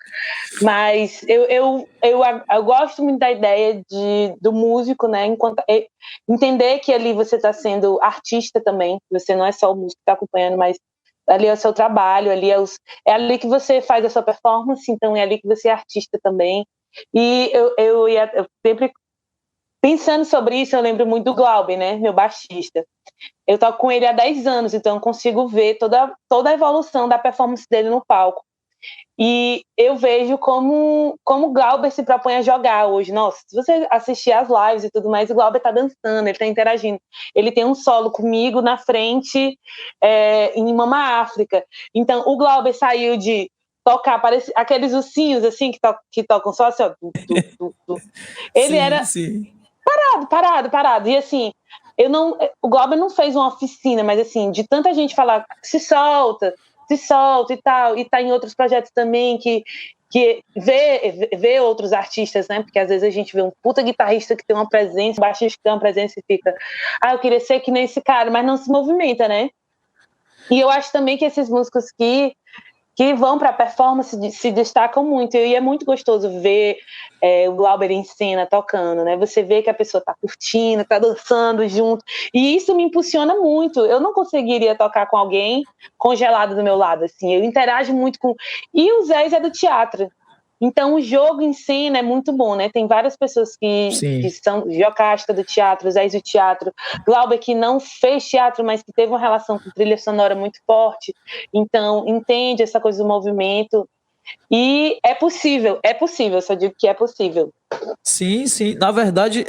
Mas eu gosto muito da ideia do músico, né? Entender que ali você está sendo artista também, você não é só o músico que está acompanhando, mas ali é o seu trabalho, ali é ali que você faz a sua performance, então é ali que você é artista também. E eu sempre pensando sobre isso, eu lembro muito do Glauber, né, meu baixista. Eu toco com ele há 10 anos, então eu consigo ver toda a evolução da performance dele no palco. E eu vejo como o Glauber se propõe a jogar hoje. Nossa, se você assistir as lives e tudo mais, o Glauber tá dançando, ele tá interagindo. Ele tem um solo comigo na frente em Mama África. Então, o Glauber saiu de tocar, parece aqueles ursinhos assim que tocam só assim, ó. Ele era parado. E assim, o Glauber não fez uma oficina, mas assim, de tanta gente falar, se solta e tal, e tá em outros projetos também que vê outros artistas, né? Porque às vezes a gente vê um puta guitarrista que tem uma presença, baixista que tem uma presença e fica, eu queria ser que nem esse cara, mas não se movimenta, né? E eu acho também que esses músicos que vão para a performance se destacam muito, e é muito gostoso ver o Glauber em cena tocando, né? Você vê que a pessoa está curtindo, está dançando junto, e isso me impulsiona muito. Eu não conseguiria tocar com alguém congelado do meu lado, assim, eu interajo muito com... E o Zé é do teatro, então o jogo em cena é muito bom, né? Tem várias pessoas que são Jocasta do teatro, Zé do teatro, Glauber que não fez teatro, mas que teve uma relação com trilha sonora muito forte, então entende essa coisa do movimento, e é possível, eu só digo que é possível. Sim, na verdade,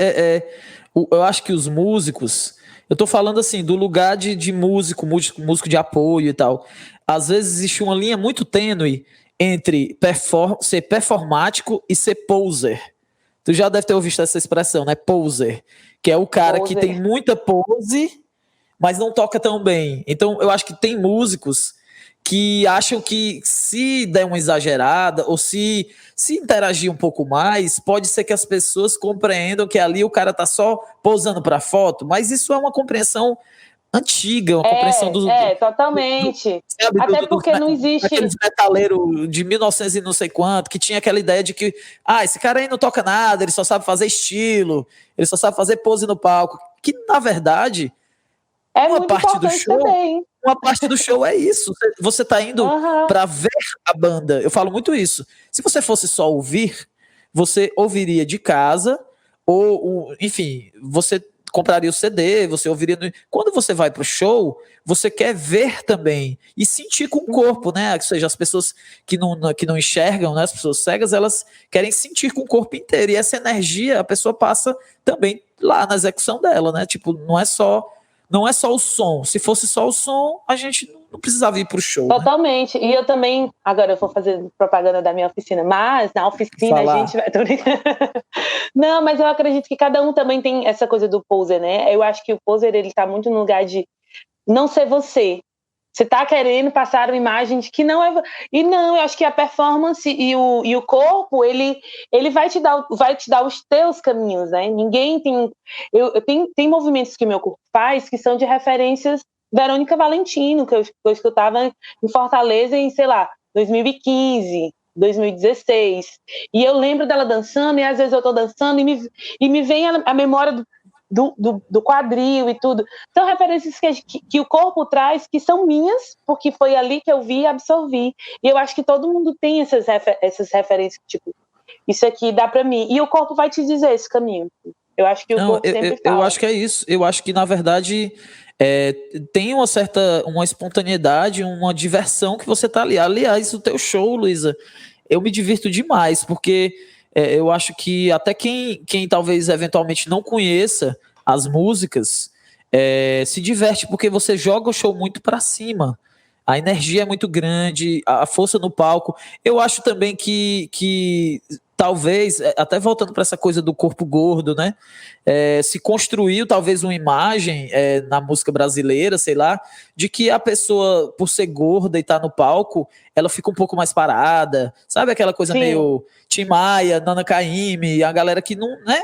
eu acho que os músicos, eu tô falando assim, do lugar de músico de apoio e tal, às vezes existe uma linha muito tênue entre ser performático e ser poser. Tu já deve ter ouvido essa expressão, né? Poser. Que é o cara que tem muita pose, mas não toca tão bem. Então, eu acho que tem músicos que acham que se der uma exagerada ou se interagir um pouco mais, pode ser que as pessoas compreendam que ali o cara tá só posando para foto, mas isso é uma compreensão antiga, uma compreensão totalmente. Sabe, até porque não existe... Aqueles metaleiros de 1900 e não sei quanto, que tinha aquela ideia de que esse cara aí não toca nada, ele só sabe fazer estilo, ele só sabe fazer pose no palco, que, na verdade, uma parte do show, uma parte do show é isso. Você tá indo para ver a banda. Eu falo muito isso. Se você fosse só ouvir, você ouviria de casa, ou enfim, você compraria o CD, você ouviria. Quando você vai pro show, você quer ver também e sentir com o corpo, né? Ou seja, as pessoas que não enxergam, né? As pessoas cegas, elas querem sentir com o corpo inteiro. E essa energia a pessoa passa também lá na execução dela, né? Tipo, não é só o som. Se fosse só o som, a gente não precisava ir pro show. Totalmente. Né? E eu também, agora eu vou fazer propaganda da minha oficina, mas na oficina a gente vai. Não, mas eu acredito que cada um também tem essa coisa do poser, né? Eu acho que o poser, ele tá muito no lugar de não ser você. Você tá querendo passar uma imagem de que não é. E não, eu acho que a performance e o corpo, ele vai te dar os teus caminhos, né? Ninguém tem. Tem movimentos que o meu corpo faz que são de referências Verônica Valentino, que eu escutava em Fortaleza em, sei lá, 2015, 2016. E eu lembro dela dançando, e às vezes eu tô dançando e me vem a memória do quadril e tudo. São referências que o corpo traz, que são minhas, porque foi ali que eu vi e absorvi. E eu acho que todo mundo tem essas referências, tipo, isso aqui dá para mim. E o corpo vai te dizer esse caminho. Eu acho que o corpo sempre fala. Eu acho que é isso. Eu acho que, na verdade, tem uma espontaneidade, uma diversão que você tá ali. Aliás, o teu show, Luísa, eu me divirto demais, porque eu acho que até quem talvez eventualmente não conheça as músicas se diverte, porque você joga o show muito para cima. A energia é muito grande, a força no palco. Eu acho também que talvez, até voltando para essa coisa do corpo gordo, né? Se construiu talvez uma imagem na música brasileira, sei lá, de que a pessoa, por ser gorda e estar no palco, ela fica um pouco mais parada, sabe? Aquela coisa Sim. meio Tim Maia, Nana Caymmi, a galera que não, né?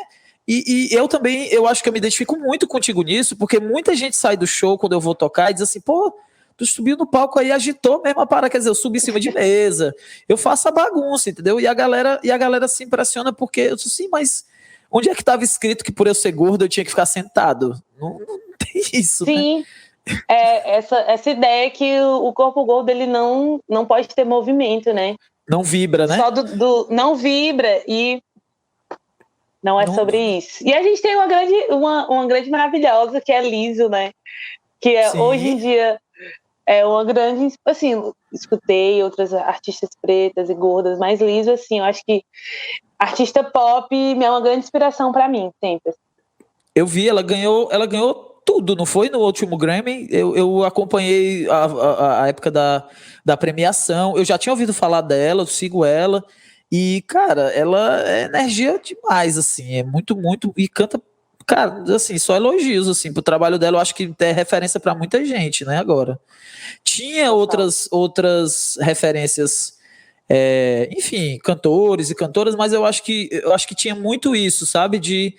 E eu também, eu acho que eu me identifico muito contigo nisso, porque muita gente sai do show quando eu vou tocar e diz assim, pô, tu subiu no palco aí, agitou mesmo a parada, quer dizer, eu subi em cima de mesa, eu faço a bagunça, entendeu? E a galera se impressiona porque eu disse, sim, mas onde é que estava escrito que por eu ser gordo eu tinha que ficar sentado? Não tem isso, Sim. Né? Essa ideia que o corpo gordo, ele não pode ter movimento, né? Não vibra, né? Só não vibra e não é sobre isso. E a gente tem uma grande maravilhosa que é Liso, né? Que hoje em dia é uma grande, assim, escutei outras artistas pretas e gordas, mas Liso, assim, eu acho que artista pop é uma grande inspiração para mim, sempre. Eu vi, ela ganhou tudo, não foi? No último Grammy, eu acompanhei a época da premiação, eu já tinha ouvido falar dela, eu sigo ela, e, cara, ela é energia demais, assim, é muito, muito, e canta, cara, assim, só elogios, assim, pro trabalho dela, eu acho que é referência para muita gente, né, agora. Tinha outras referências, enfim, cantores e cantoras, mas eu acho que tinha muito isso, sabe, de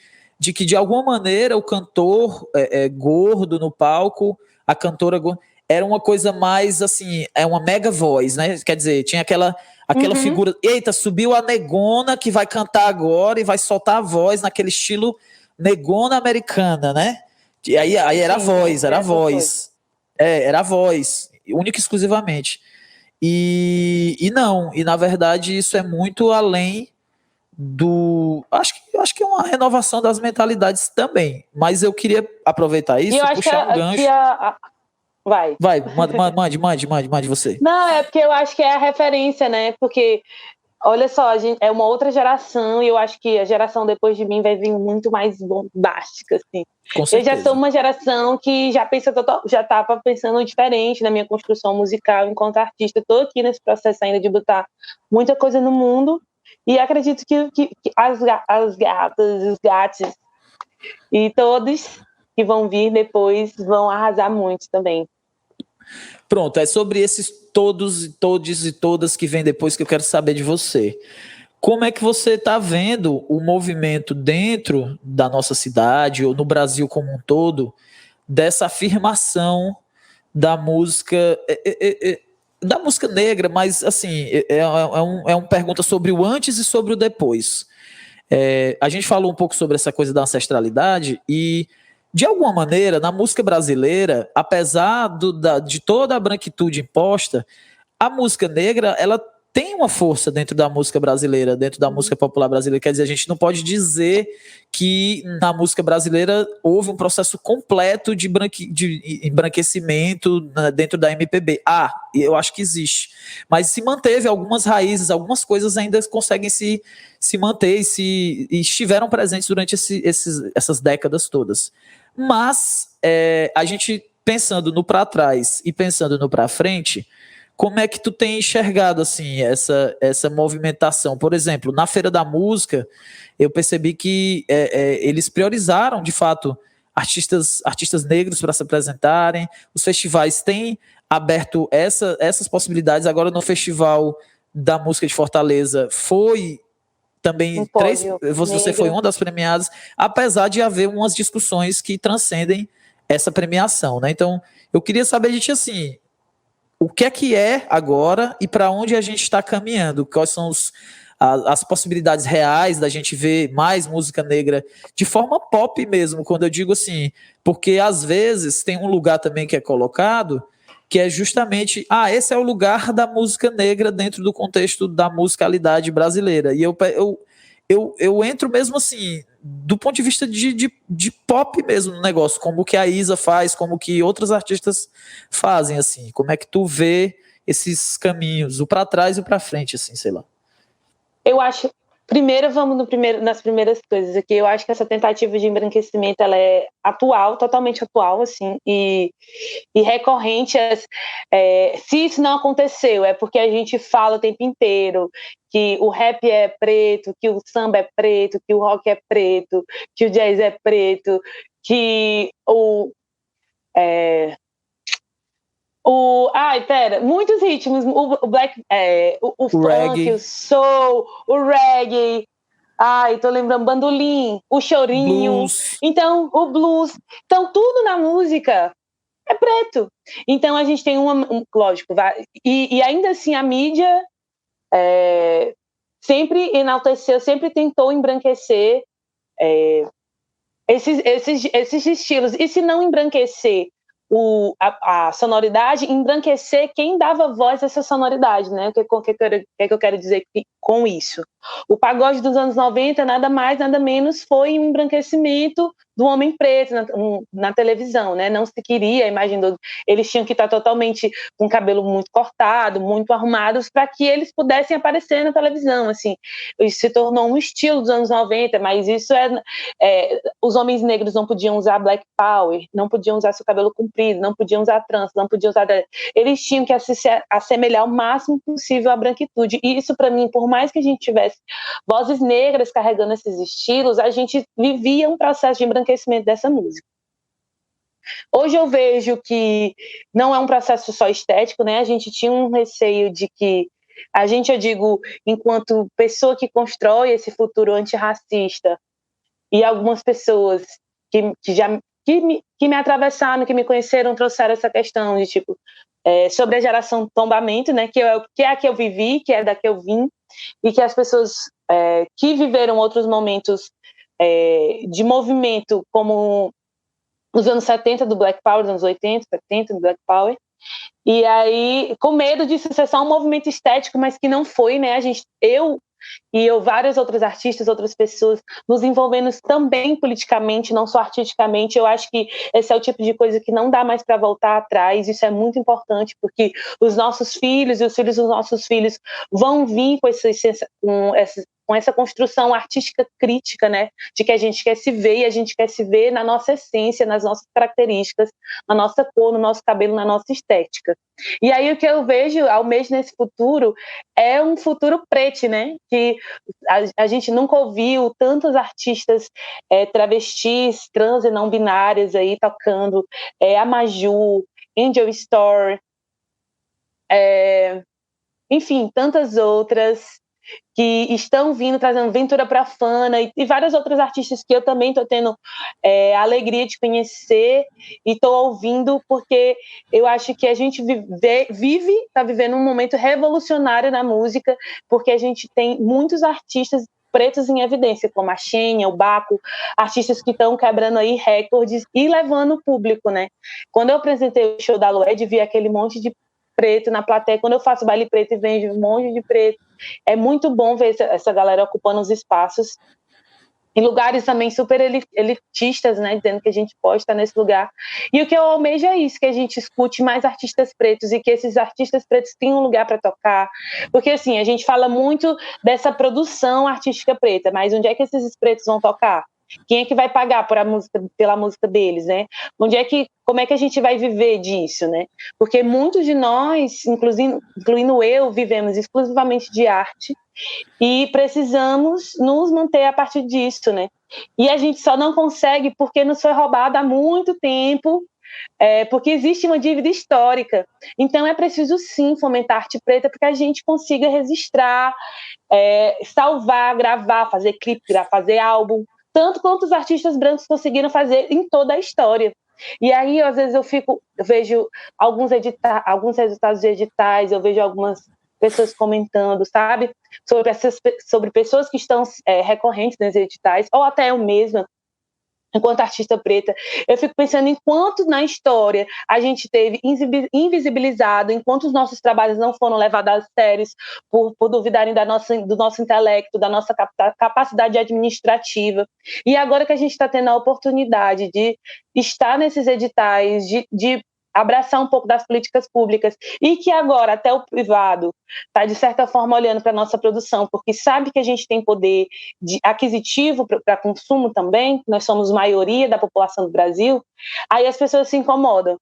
que de alguma maneira o cantor gordo no palco, a cantora gorda, era uma coisa mais assim, uma mega voz, né? Quer dizer, tinha aquela figura, eita, subiu a negona que vai cantar agora e vai soltar a voz naquele estilo negona americana, né? E aí era a voz, era a voz. Era a voz, única e exclusivamente. E na verdade isso é muito além acho que é uma renovação das mentalidades também, mas eu queria aproveitar isso e puxar um gancho. Vai, mande você. Não, é porque eu acho que é a referência, né? Porque, olha só, a gente é uma outra geração e eu acho que a geração depois de mim vai vir muito mais bombástica, assim. Com certeza. Eu já sou uma geração que já estava pensando diferente na minha construção musical enquanto artista. Estou aqui nesse processo ainda de botar muita coisa no mundo. E acredito que as gatas, os gatos e todos que vão vir depois vão arrasar muito também. Pronto, é sobre esses todos e todas que vêm depois que eu quero saber de você. Como é que você está vendo o movimento dentro da nossa cidade ou no Brasil como um todo dessa afirmação da música... da música negra, mas assim, é uma pergunta sobre o antes e sobre o depois. A gente falou um pouco sobre essa coisa da ancestralidade e de alguma maneira, na música brasileira, apesar de toda a branquitude imposta, a música negra, ela tem uma força dentro da música brasileira, dentro da música popular brasileira. Quer dizer, a gente não pode dizer que na música brasileira houve um processo completo de embranquecimento dentro da MPB. Eu acho que existe. Mas se manteve algumas raízes, algumas coisas ainda conseguem se manter e estiveram presentes durante essas décadas todas. Mas a gente pensando no para trás e pensando no para frente, como é que tu tem enxergado assim essa movimentação? Por exemplo, na Feira da Música, eu percebi que eles priorizaram, de fato, artistas negros para se apresentarem. Os festivais têm aberto essas possibilidades. Agora, no Festival da Música de Fortaleza, foi também você foi uma das premiadas, apesar de haver umas discussões que transcendem essa premiação, né? Então, eu queria saber de ti assim, o que é agora e para onde a gente está caminhando? Quais são as possibilidades reais da gente ver mais música negra de forma pop mesmo, quando eu digo assim, porque às vezes tem um lugar também que é colocado, que é justamente, esse é o lugar da música negra dentro do contexto da musicalidade brasileira. E eu entro mesmo assim, do ponto de vista de pop mesmo no negócio, como que a Isa faz, como que outros artistas fazem, assim. Como é que tu vê esses caminhos, o para trás e o para frente, assim, sei lá. Eu acho... Primeiro, vamos nas primeiras coisas aqui. Eu acho que essa tentativa de embranquecimento, ela é atual, totalmente atual, assim, e recorrente. Se isso não aconteceu, é porque a gente fala o tempo inteiro que o rap é preto, que o samba é preto, que o rock é preto, que o jazz é preto, que muitos ritmos, o black, o funk, reggae. O soul, o reggae, tô lembrando, bandolim, o chorinho, blues. Então, o blues. Então, tudo na música é preto. Então, a gente tem lógico, e ainda assim a mídia sempre enalteceu, sempre tentou embranquecer esses estilos. E se não embranquecer a sonoridade, embranquecer quem dava voz a essa sonoridade, né? O que eu quero dizer com isso? O pagode dos anos 90, nada mais, nada menos, foi um embranquecimento do homem preto na televisão, né? Não se queria, imaginou, eles tinham que estar totalmente com o cabelo muito cortado, muito arrumados, para que eles pudessem aparecer na televisão, assim. Isso se tornou um estilo dos anos 90, mas isso os homens negros não podiam usar black power, não podiam usar seu cabelo comprido, não podiam usar trança, não podiam usar... Eles tinham que assemelhar o máximo possível à branquitude. E isso, para mim, por mais que a gente tivesse vozes negras carregando esses estilos, a gente vivia um processo de embranquecimento dessa música. Hoje eu vejo que não é um processo só estético, né? A gente tinha um receio de que eu digo, enquanto pessoa que constrói esse futuro antirracista, e algumas pessoas que me atravessaram, que me conheceram, trouxeram essa questão de tipo sobre a geração tombamento, né? Que é a que eu vivi, que é da que eu vim, e que as pessoas que viveram outros momentos de movimento, como os anos 70 do Black Power, os anos 80, 70 do Black Power, e aí com medo disso ser só um movimento estético, mas que não foi, né? Eu, várias outras artistas, outras pessoas, nos envolvendo também politicamente, não só artisticamente. Eu acho que esse é o tipo de coisa que não dá mais para voltar atrás. Isso é muito importante, porque os nossos filhos e os filhos dos nossos filhos vão vir com essa construção artística crítica, né? De que a gente quer se ver, e a gente quer se ver na nossa essência, nas nossas características, na nossa cor, no nosso cabelo, na nossa estética. E aí o que eu vejo, almejo nesse futuro, é um futuro preto, né? Que a gente nunca ouviu tantos artistas travestis, trans e não binárias aí tocando, a Maju, Angel Store, enfim, tantas outras que estão vindo, trazendo Ventura Profana e várias outras artistas que eu também estou tendo a alegria de conhecer e estou ouvindo, porque eu acho que a gente está vivendo um momento revolucionário na música, porque a gente tem muitos artistas pretos em evidência, como a Xenia, o Baco, artistas que estão quebrando aí recordes e levando o público, né? Quando eu apresentei o show da Lued, vi aquele monte de preto na plateia. Quando eu faço baile preto e vejo um monte de preto, é muito bom ver essa galera ocupando os espaços em lugares também super elitistas, né, dizendo que a gente pode estar nesse lugar. E o que eu almejo é isso, que a gente escute mais artistas pretos e que esses artistas pretos tenham um lugar para tocar. Porque, assim, a gente fala muito dessa produção artística preta, mas onde é que esses pretos vão tocar? Quem é que vai pagar pela música deles, né? Como é que a gente vai viver disso, né? Porque muitos de nós, incluindo eu, vivemos exclusivamente de arte e precisamos nos manter a partir disso, né? E a gente só não consegue porque nos foi roubado há muito tempo, porque existe uma dívida histórica. Então é preciso sim fomentar a arte preta para que a gente consiga registrar, salvar, gravar, fazer clipe, fazer álbum, tanto quanto os artistas brancos conseguiram fazer em toda a história. E aí, às vezes, eu vejo alguns resultados de editais, eu vejo algumas pessoas comentando, sabe? Sobre pessoas que estão recorrentes nos editais, ou até eu mesma, enquanto artista preta, eu fico pensando em quanto na história a gente teve invisibilizado, enquanto os nossos trabalhos não foram levados a sérios por duvidarem do nosso intelecto, da nossa capacidade administrativa. E agora que a gente está tendo a oportunidade de estar nesses editais, de abraçar um pouco das políticas públicas, e que agora até o privado está, de certa forma, olhando para a nossa produção, porque sabe que a gente tem poder aquisitivo para consumo também, nós somos maioria da população do Brasil, aí as pessoas se incomodam.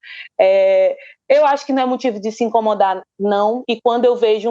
Eu acho que não é motivo de se incomodar, não, e quando eu vejo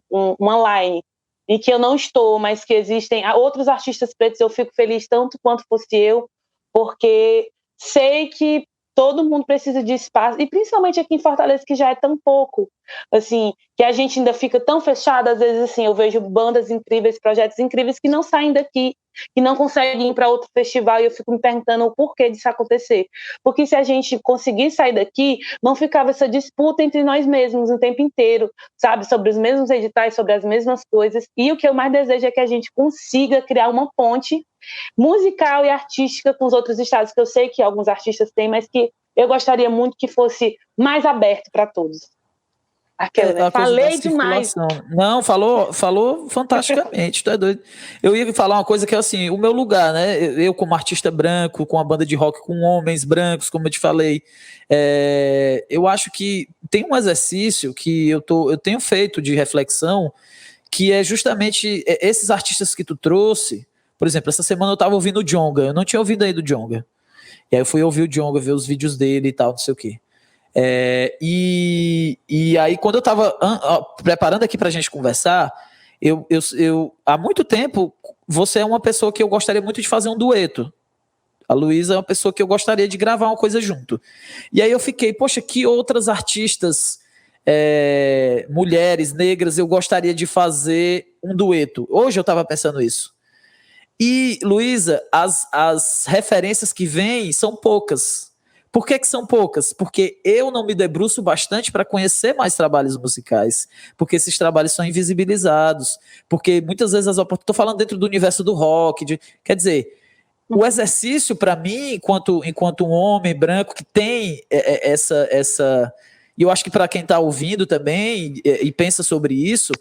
uma line em que eu não estou, mas que existem outros artistas pretos, eu fico feliz tanto quanto fosse eu, porque sei que todo mundo precisa de espaço, e principalmente aqui em Fortaleza, que já é tão pouco, assim, que a gente ainda fica tão fechado, às vezes, assim, eu vejo bandas incríveis, projetos incríveis que não saem daqui, que não conseguem ir para outro festival, e eu fico me perguntando o porquê disso acontecer. Porque se a gente conseguir sair daqui, não ficava essa disputa entre nós mesmos o tempo inteiro, sabe, sobre os mesmos editais, sobre as mesmas coisas, e o que eu mais desejo é que a gente consiga criar uma ponte musical e artística com os outros estados, que eu sei que alguns artistas têm, mas que eu gostaria muito que fosse mais aberto para todos. Né? Falei demais. Não, falou fantasticamente, tu é doido. Eu ia falar uma coisa que é assim, o meu lugar, né? Eu como artista branco, com a banda de rock com homens brancos, como eu te falei, eu acho que tem um exercício que eu tenho feito de reflexão, que é justamente esses artistas que tu trouxe. Por exemplo, essa semana eu tava ouvindo o Djonga, eu não tinha ouvido ainda o Djonga. E aí eu fui ouvir o Djonga, ver os vídeos dele e tal, não sei o quê. E aí, quando eu tava preparando aqui pra gente conversar, eu há muito tempo, você é uma pessoa que eu gostaria muito de fazer um dueto. A Luísa é uma pessoa que eu gostaria de gravar uma coisa junto. E aí eu fiquei, poxa, que outras artistas, mulheres, negras, eu gostaria de fazer um dueto. Hoje eu tava pensando isso. E, Luísa, as referências que vêm são poucas. Por que são poucas? Porque eu não me debruço bastante para conhecer mais trabalhos musicais, porque esses trabalhos são invisibilizados, porque muitas vezes as oportunidades... Estou falando dentro do universo do rock, quer dizer, o exercício para mim, enquanto um homem branco que tem essa e eu acho que para quem está ouvindo também e pensa sobre isso,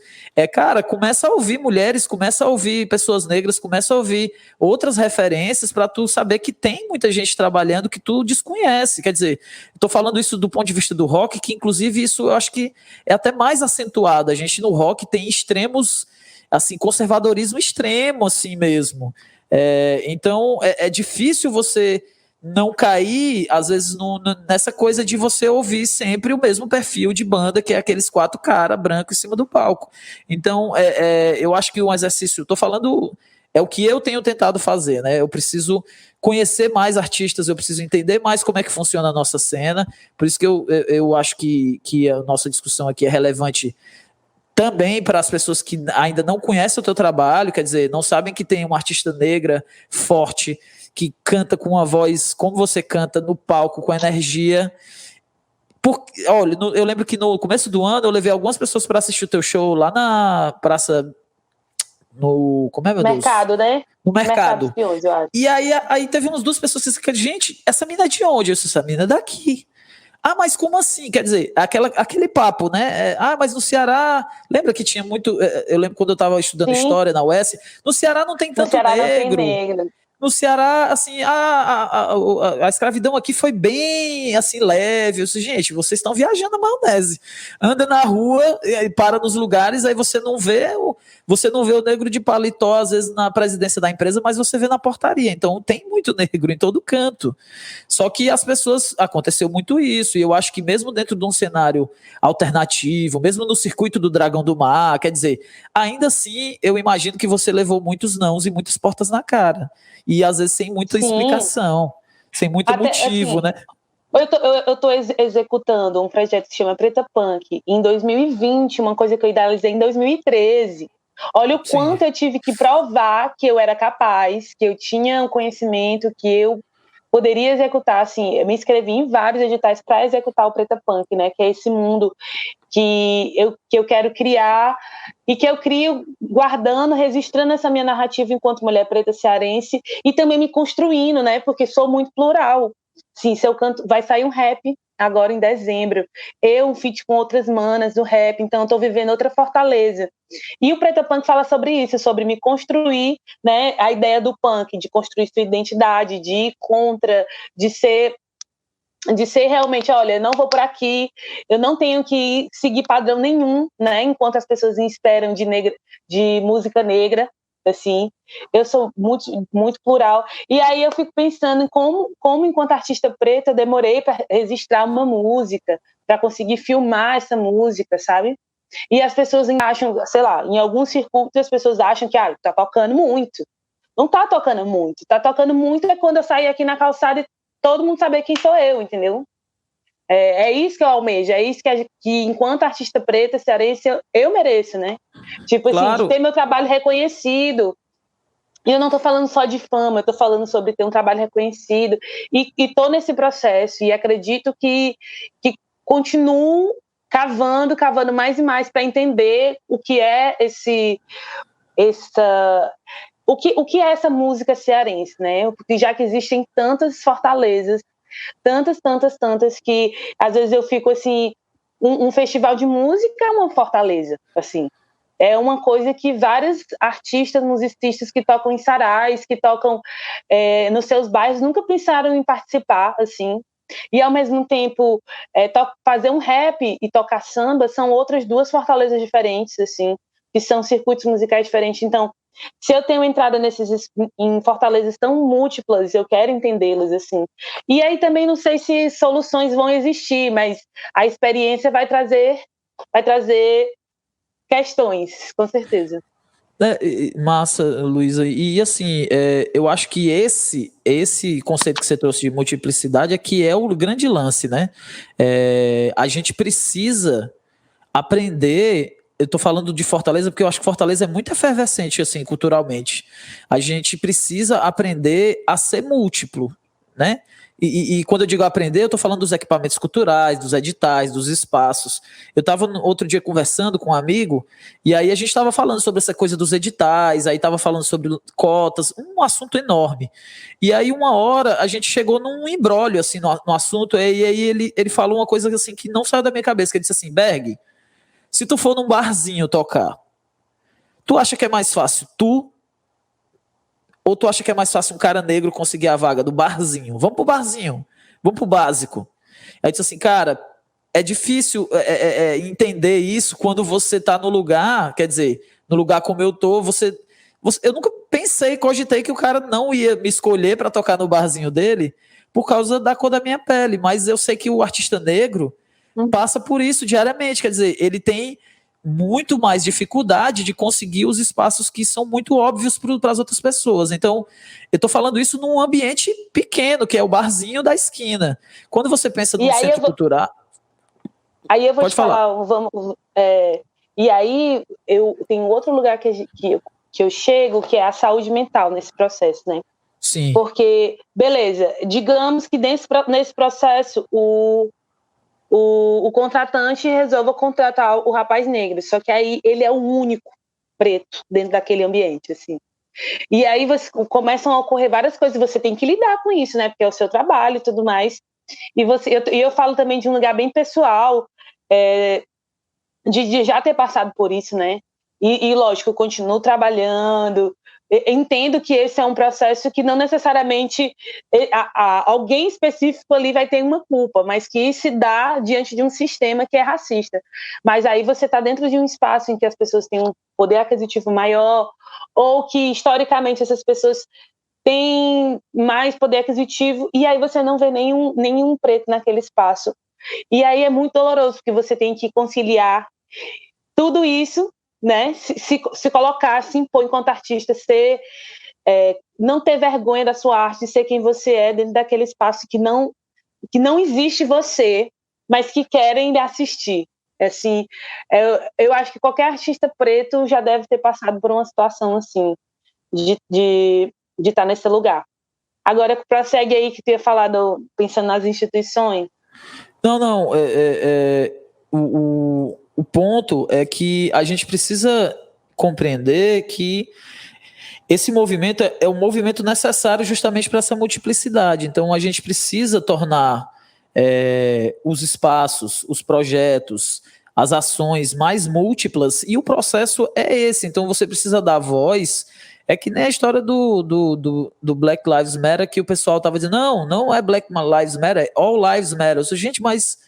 cara, começa a ouvir mulheres, começa a ouvir pessoas negras, começa a ouvir outras referências para tu saber que tem muita gente trabalhando que tu desconhece. Quer dizer, estou falando isso do ponto de vista do rock, que inclusive isso eu acho que é até mais acentuado. A gente no rock tem extremos, assim, conservadorismo extremo, assim mesmo. Então é difícil você não cair, às vezes, nessa coisa de você ouvir sempre o mesmo perfil de banda, que é aqueles 4 caras brancos em cima do palco. Então, eu acho que um exercício, estou falando, é o que eu tenho tentado fazer, né? Eu preciso conhecer mais artistas, eu preciso entender mais como é que funciona a nossa cena, por isso que eu acho que a nossa discussão aqui é relevante também para as pessoas que ainda não conhecem o teu trabalho, quer dizer, não sabem que tem uma artista negra forte, que canta com uma voz como você canta no palco, com energia. Olha, eu lembro que no começo do ano eu levei algumas pessoas para assistir o teu show lá na Praça como é, meu mercado, Deus? Né? No mercado. Mercado Peões, eu acho. E aí teve umas duas pessoas que disseram, gente, essa mina é de onde? Eu disse, essa mina é daqui. Ah, mas como assim? Quer dizer, aquele papo, né? Mas no Ceará, lembra que tinha muito. Eu lembro quando eu estava estudando história na UES, no Ceará não tem tanto Ceará negro. Não tem negro. No Ceará, assim, a escravidão aqui foi bem, assim, leve. Eu disse, gente, vocês estão viajando a maionese. Anda na rua, e para nos lugares, aí você não vê o negro de paletó, às vezes, na presidência da empresa, mas você vê na portaria. Então, tem muito negro em todo canto. Só que as pessoas, aconteceu muito isso, e eu acho que mesmo dentro de um cenário alternativo, mesmo no circuito do Dragão do Mar, quer dizer, ainda assim, eu imagino que você levou muitos nãos e muitas portas na cara. E às vezes sem muita explicação, sem muito motivo, assim, né? Eu estou executando um projeto que se chama Preta Punk em 2020, uma coisa que eu idealizei em 2013. Olha o quanto eu tive que provar que eu era capaz, que eu tinha um conhecimento, que eu poderia executar, assim, eu me inscrevi em vários editais para executar o Preta Punk, né, que é esse mundo que eu quero criar e que eu crio guardando, registrando essa minha narrativa enquanto mulher preta cearense e também me construindo, né, porque sou muito plural. Sim, se eu canto, vai sair um rap agora em dezembro, um feat com outras manas do rap, então eu estou vivendo outra Fortaleza. E o Preta Punk fala sobre isso, sobre me construir, né, a ideia do punk, de construir sua identidade, de ir contra, de ser realmente, olha, não vou por aqui, eu não tenho que seguir padrão nenhum, né, enquanto as pessoas me esperam de música negra, assim, eu sou muito, muito plural, e aí eu fico pensando em como enquanto artista preta, eu demorei para registrar uma música, para conseguir filmar essa música, sabe? E as pessoas acham, sei lá, em alguns circuitos as pessoas acham que, tá tocando muito. Não tá tocando muito. Tá tocando muito é quando eu sair aqui na calçada e todo mundo saber quem sou eu, entendeu? É isso que eu almejo, é isso que enquanto artista preta, cearense, eu mereço, né? Tipo assim, de ter meu trabalho reconhecido. E eu não tô falando só de fama, eu tô falando sobre ter um trabalho reconhecido. E tô nesse processo, e acredito que continuo cavando mais e mais para entender o que é o que é essa música cearense, né? Porque já que existem tantas fortalezas, tantas, que às vezes eu fico assim, um festival de música é uma fortaleza, assim. É uma coisa que vários artistas, musicistas que tocam em sarais, que tocam nos seus bairros, nunca pensaram em participar, assim. E, ao mesmo tempo, fazer um rap e tocar samba são outras duas fortalezas diferentes, assim, que são circuitos musicais diferentes. Então, se eu tenho entrada em fortalezas tão múltiplas, eu quero entendê-las, assim. E aí também não sei se soluções vão existir, mas a experiência vai trazer questões, com certeza. Massa, Luísa. E assim, eu acho que esse conceito que você trouxe de multiplicidade é que é o grande lance, né? A gente precisa aprender. Eu estou falando de Fortaleza porque eu acho que Fortaleza é muito efervescente, assim, culturalmente. A gente precisa aprender a ser múltiplo, né? E quando eu digo aprender, eu estou falando dos equipamentos culturais, dos editais, dos espaços. Eu estava outro dia conversando com um amigo, e aí a gente estava falando sobre essa coisa dos editais, aí estava falando sobre cotas, um assunto enorme. E aí uma hora a gente chegou num imbróglio assim, no assunto, e aí ele falou uma coisa assim que não saiu da minha cabeça, que ele disse assim, Berg, se tu for num barzinho tocar, tu acha que é mais fácil ou tu acha que é mais fácil um cara negro conseguir a vaga do barzinho? Vamos pro barzinho, vamos pro básico. Aí disse assim, cara, é difícil entender isso quando você tá no lugar, quer dizer, no lugar como eu tô, eu nunca cogitei que o cara não ia me escolher para tocar no barzinho dele por causa da cor da minha pele, mas eu sei que o artista negro passa por isso diariamente, quer dizer, ele tem muito mais dificuldade de conseguir os espaços que são muito óbvios para as outras pessoas. Então, eu estou falando isso num ambiente pequeno, que é o barzinho da esquina. Quando você pensa num centro cultural... Aí eu vou te falar, e aí eu tenho outro lugar que eu chego, que é a saúde mental nesse processo, né? Sim. Porque, beleza, digamos que nesse processo o contratante resolva contratar o rapaz negro, só que aí ele é o único preto dentro daquele ambiente, assim. E aí começam a ocorrer várias coisas, você tem que lidar com isso, né? Porque é o seu trabalho e tudo mais. E eu falo também de um lugar bem pessoal, de já ter passado por isso, né? E lógico, eu continuo trabalhando. Entendo que esse é um processo que não necessariamente alguém específico ali vai ter uma culpa, mas que se dá diante de um sistema que é racista. Mas aí você está dentro de um espaço em que as pessoas têm um poder aquisitivo maior, ou que historicamente essas pessoas têm mais poder aquisitivo, e aí você não vê nenhum preto naquele espaço. E aí é muito doloroso, porque você tem que conciliar tudo isso, né? Se colocar, se impor enquanto artista, não ter vergonha da sua arte, ser quem você é dentro daquele espaço que não existe você, mas que querem lhe assistir. Assim, eu acho que qualquer artista preto já deve ter passado por uma situação assim, de estar nesse lugar. Agora, prossegue aí que tu ia falar pensando nas instituições. Não. O ponto é que a gente precisa compreender que esse movimento é um movimento necessário justamente para essa multiplicidade. Então, a gente precisa tornar os espaços, os projetos, as ações mais múltiplas, e o processo é esse. Então, você precisa dar voz. É que nem a história do Black Lives Matter, que o pessoal estava dizendo, não é Black Lives Matter, é All Lives Matter. Gente, mas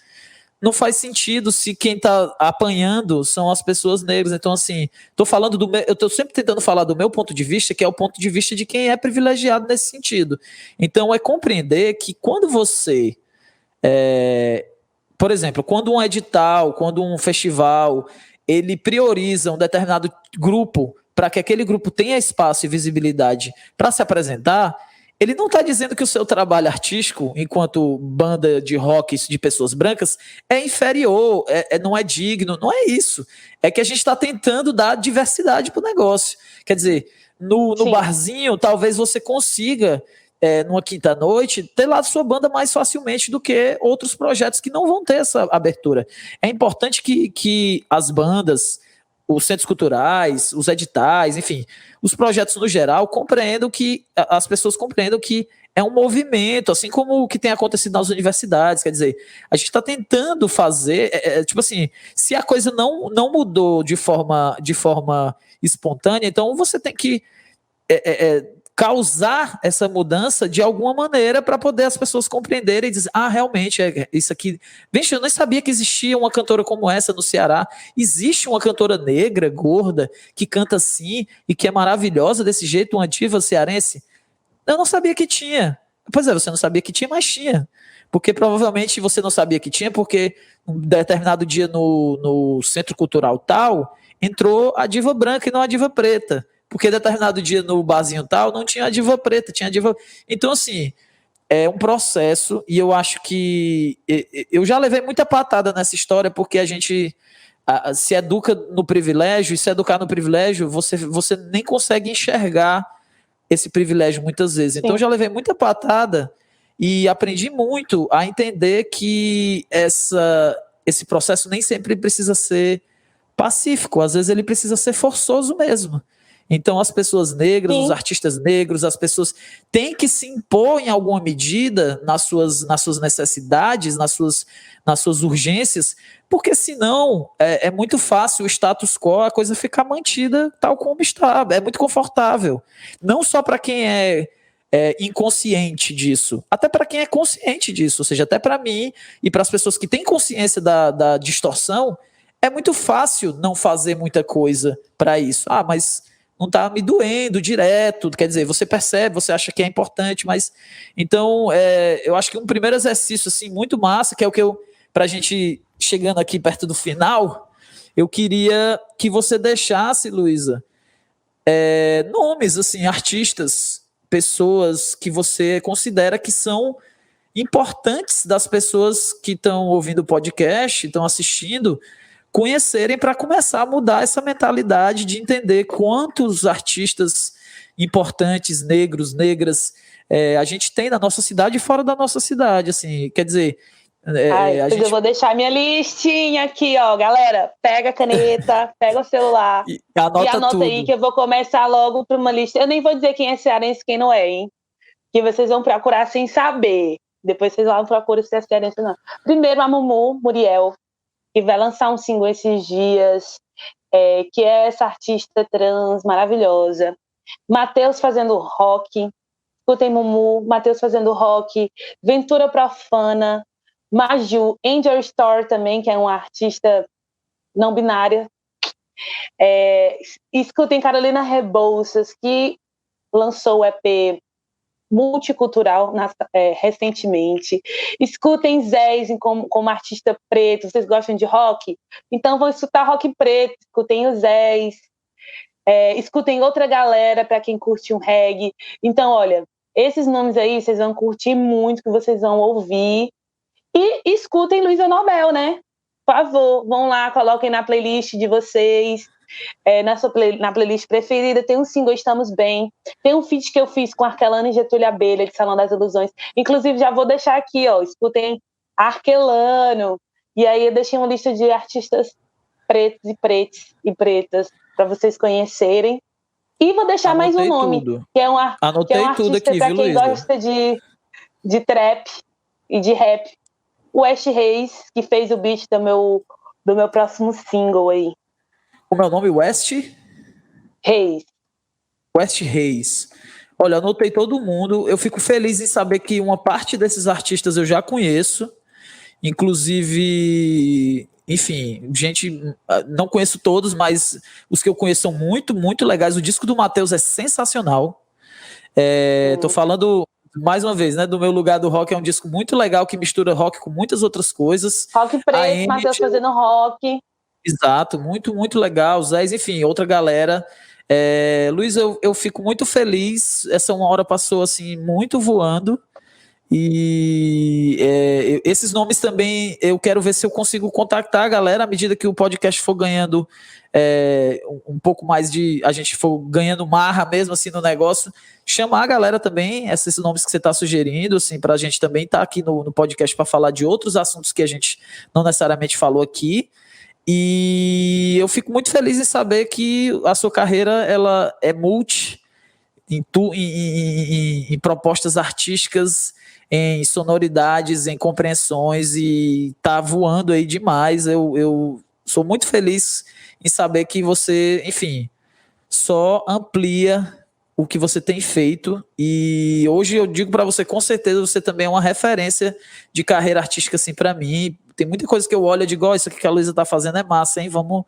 não faz sentido se quem está apanhando são as pessoas negras. Então, assim, eu estou sempre tentando falar do meu ponto de vista, que é o ponto de vista de quem é privilegiado nesse sentido. Então, é compreender que quando você, por exemplo, quando um edital, quando um festival, ele prioriza um determinado grupo para que aquele grupo tenha espaço e visibilidade para se apresentar, ele não está dizendo que o seu trabalho artístico, enquanto banda de rock de pessoas brancas, é inferior, não é digno, não é isso. É que a gente está tentando dar diversidade para o negócio. Quer dizer, no barzinho, talvez você consiga, numa quinta-noite, ter lá a sua banda mais facilmente do que outros projetos que não vão ter essa abertura. É importante que as bandas, os centros culturais, os editais, enfim, os projetos no geral as pessoas compreendam que é um movimento, assim como o que tem acontecido nas universidades. Quer dizer, a gente está tentando fazer, tipo assim, se a coisa não mudou de forma espontânea, então você tem que causar essa mudança de alguma maneira para poder as pessoas compreenderem e dizer, realmente, isso aqui... Vixe, eu nem sabia que existia uma cantora como essa no Ceará. Existe uma cantora negra, gorda, que canta assim e que é maravilhosa desse jeito, uma diva cearense? Eu não sabia que tinha. Pois é, você não sabia que tinha, mas tinha. Porque provavelmente você não sabia que tinha, porque um determinado dia no Centro Cultural tal, entrou a diva branca e não a diva preta. Porque determinado dia no barzinho tal, não tinha a diva preta, tinha a diva... Então, assim, é um processo, e eu acho que... Eu já levei muita patada nessa história, porque a gente se educa no privilégio, e se educar no privilégio, você nem consegue enxergar esse privilégio muitas vezes. Então, eu já levei muita patada e aprendi muito a entender que esse processo nem sempre precisa ser pacífico, às vezes ele precisa ser forçoso mesmo. Então, as pessoas negras, os artistas negros, as pessoas têm que se impor em alguma medida nas suas necessidades, nas suas urgências, porque senão é muito fácil o status quo, a coisa ficar mantida tal como está. É muito confortável. Não só para quem é inconsciente disso, até para quem é consciente disso, ou seja, até para mim e para as pessoas que têm consciência da distorção, é muito fácil não fazer muita coisa para isso. Mas não está me doendo direto, quer dizer, você percebe, você acha que é importante, mas... Então, eu acho que um primeiro exercício assim, muito massa, que é o que para a gente, chegando aqui perto do final, eu queria que você deixasse, Luísa, nomes, assim, artistas, pessoas que você considera que são importantes das pessoas que estão ouvindo o podcast, estão assistindo, conhecerem para começar a mudar essa mentalidade de entender quantos artistas importantes, negros, negras, a gente tem na nossa cidade e fora da nossa cidade. Assim, quer dizer, Pois eu vou deixar minha listinha aqui, ó, galera. Pega a caneta, pega o celular e anota tudo aí que eu vou começar logo para uma lista. Eu nem vou dizer quem é cearense e quem não é, hein? Que vocês vão procurar sem saber. Depois vocês lá procuram se é cearense ou não. Primeiro, a Mumu Muriel, que vai lançar um single esses dias, que é essa artista trans maravilhosa. Matheus fazendo rock. Escutem Mumu, Matheus fazendo rock. Ventura Profana. Maju, Angel Store também, que é uma artista não binária. Escutem Carolina Rebouças, que lançou o EP multicultural recentemente. Escutem Zés como artista preto. Vocês gostam de rock? Então vão escutar rock preto. Escutem o Zés. Escutem outra galera para quem curte um reggae. Então, olha, esses nomes aí vocês vão curtir muito, que vocês vão ouvir. E escutem Luísa Nobel, né? Por favor, vão lá, coloquem na playlist de vocês. Na playlist preferida, tem um single Estamos Bem, tem um feat que eu fiz com Arkelano e Getúlio Abelha, de Salão das Ilusões. Inclusive, já vou deixar aqui, ó, escutem Arkelano. E aí eu deixei uma lista de artistas pretos e pretas para vocês conhecerem. E vou deixar mais um nome, que é um artista para quem gosta de trap e de rap. O West Reis, que fez o beat do meu próximo single aí. Como é o nome? West Reis. West Reis. Olha, anotei todo mundo. Eu fico feliz em saber que uma parte desses artistas eu já conheço. Inclusive, enfim, gente, não conheço todos, mas os que eu conheço são muito, muito legais. O disco do Matheus é sensacional. Tô falando, mais uma vez, né, do Meu Lugar do Rock. É um disco muito legal que mistura rock com muitas outras coisas. Rock preto, Matheus fazendo rock. Exato, muito, muito legal. Zé, enfim, outra galera. Luiz, eu fico muito feliz. Essa 1 hora passou assim, muito voando. E esses nomes também eu quero ver se eu consigo contactar a galera à medida que o podcast for ganhando um pouco mais a gente for ganhando marra mesmo assim no negócio, chamar a galera também, esses nomes que você está sugerindo, assim, para a gente também estar aqui no podcast para falar de outros assuntos que a gente não necessariamente falou aqui. E eu fico muito feliz em saber que a sua carreira ela é multi em propostas artísticas, em sonoridades, em compreensões, e tá voando aí demais. Eu sou muito feliz em saber que você, enfim, só amplia o que você tem feito, e hoje eu digo para você, com certeza, você também é uma referência de carreira artística assim para mim. Tem muita coisa que eu olho e digo, oh, isso aqui que a Luísa tá fazendo é massa, hein? Vamos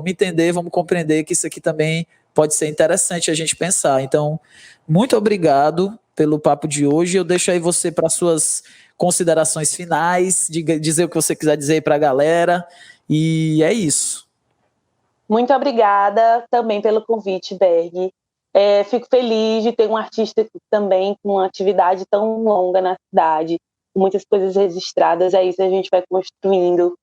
entender, vamos compreender que isso aqui também pode ser interessante a gente pensar. Então, muito obrigado pelo papo de hoje. Eu deixo aí você para suas considerações finais, dizer o que você quiser dizer aí para a galera, e é isso. Muito obrigada também pelo convite, Berg. Fico feliz de ter um artista também com uma atividade tão longa na cidade, com muitas coisas registradas. É isso que a gente vai construindo.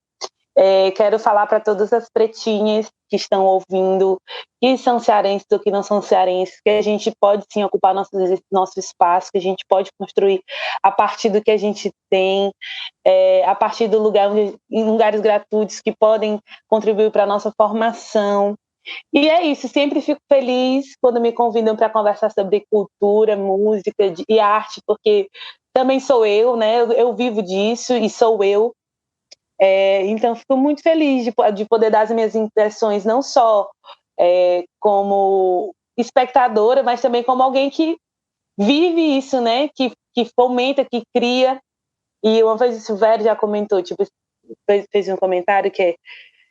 Quero falar para todas as pretinhas que estão ouvindo, que são cearenses ou que não são cearenses, que a gente pode sim ocupar nosso espaço, que a gente pode construir a partir do que a gente tem, a partir do lugar em lugares gratuitos que podem contribuir para a nossa formação. E é isso, sempre fico feliz quando me convidam para conversar sobre cultura, música e arte, porque também sou eu, né? Eu vivo disso e sou eu. Então, fico muito feliz de poder dar as minhas impressões, não só como espectadora, mas também como alguém que vive isso, né? Que fomenta, que cria. E uma vez o Silvério já comentou, tipo, fez um comentário que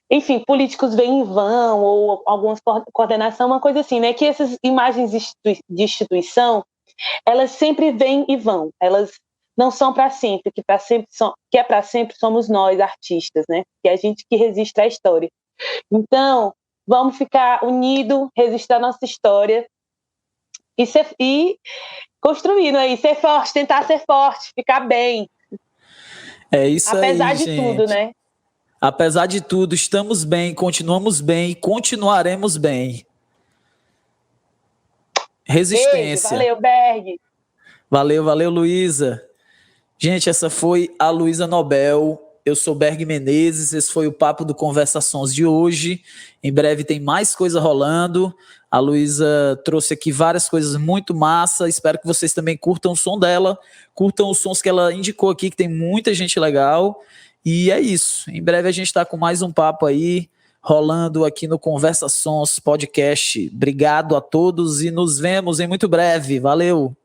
enfim, políticos vêm e vão, ou algumas coordenação, uma coisa assim, né? Que essas imagens de instituição, elas sempre vêm e vão, elas não são para sempre, que é para sempre somos nós, artistas, né? Que é a gente que resiste à história. Então, vamos ficar unidos, resistir à nossa história e construindo aí, ser forte, tentar ser forte, ficar bem. É isso aí, apesar de tudo, né? Apesar de tudo, estamos bem, continuamos bem, continuaremos bem. Resistência. Beijo, valeu, Berg. Valeu, Luísa. Gente, essa foi a Luísa Nobel. Eu sou Berg Menezes, esse foi o Papo do Conversações de hoje. Em breve tem mais coisa rolando. A Luísa trouxe aqui várias coisas muito massa. Espero que vocês também curtam o som dela, curtam os sons que ela indicou aqui, que tem muita gente legal. E é isso. Em breve a gente está com mais um papo aí, rolando aqui no Conversações Podcast. Obrigado a todos e nos vemos em muito breve. Valeu!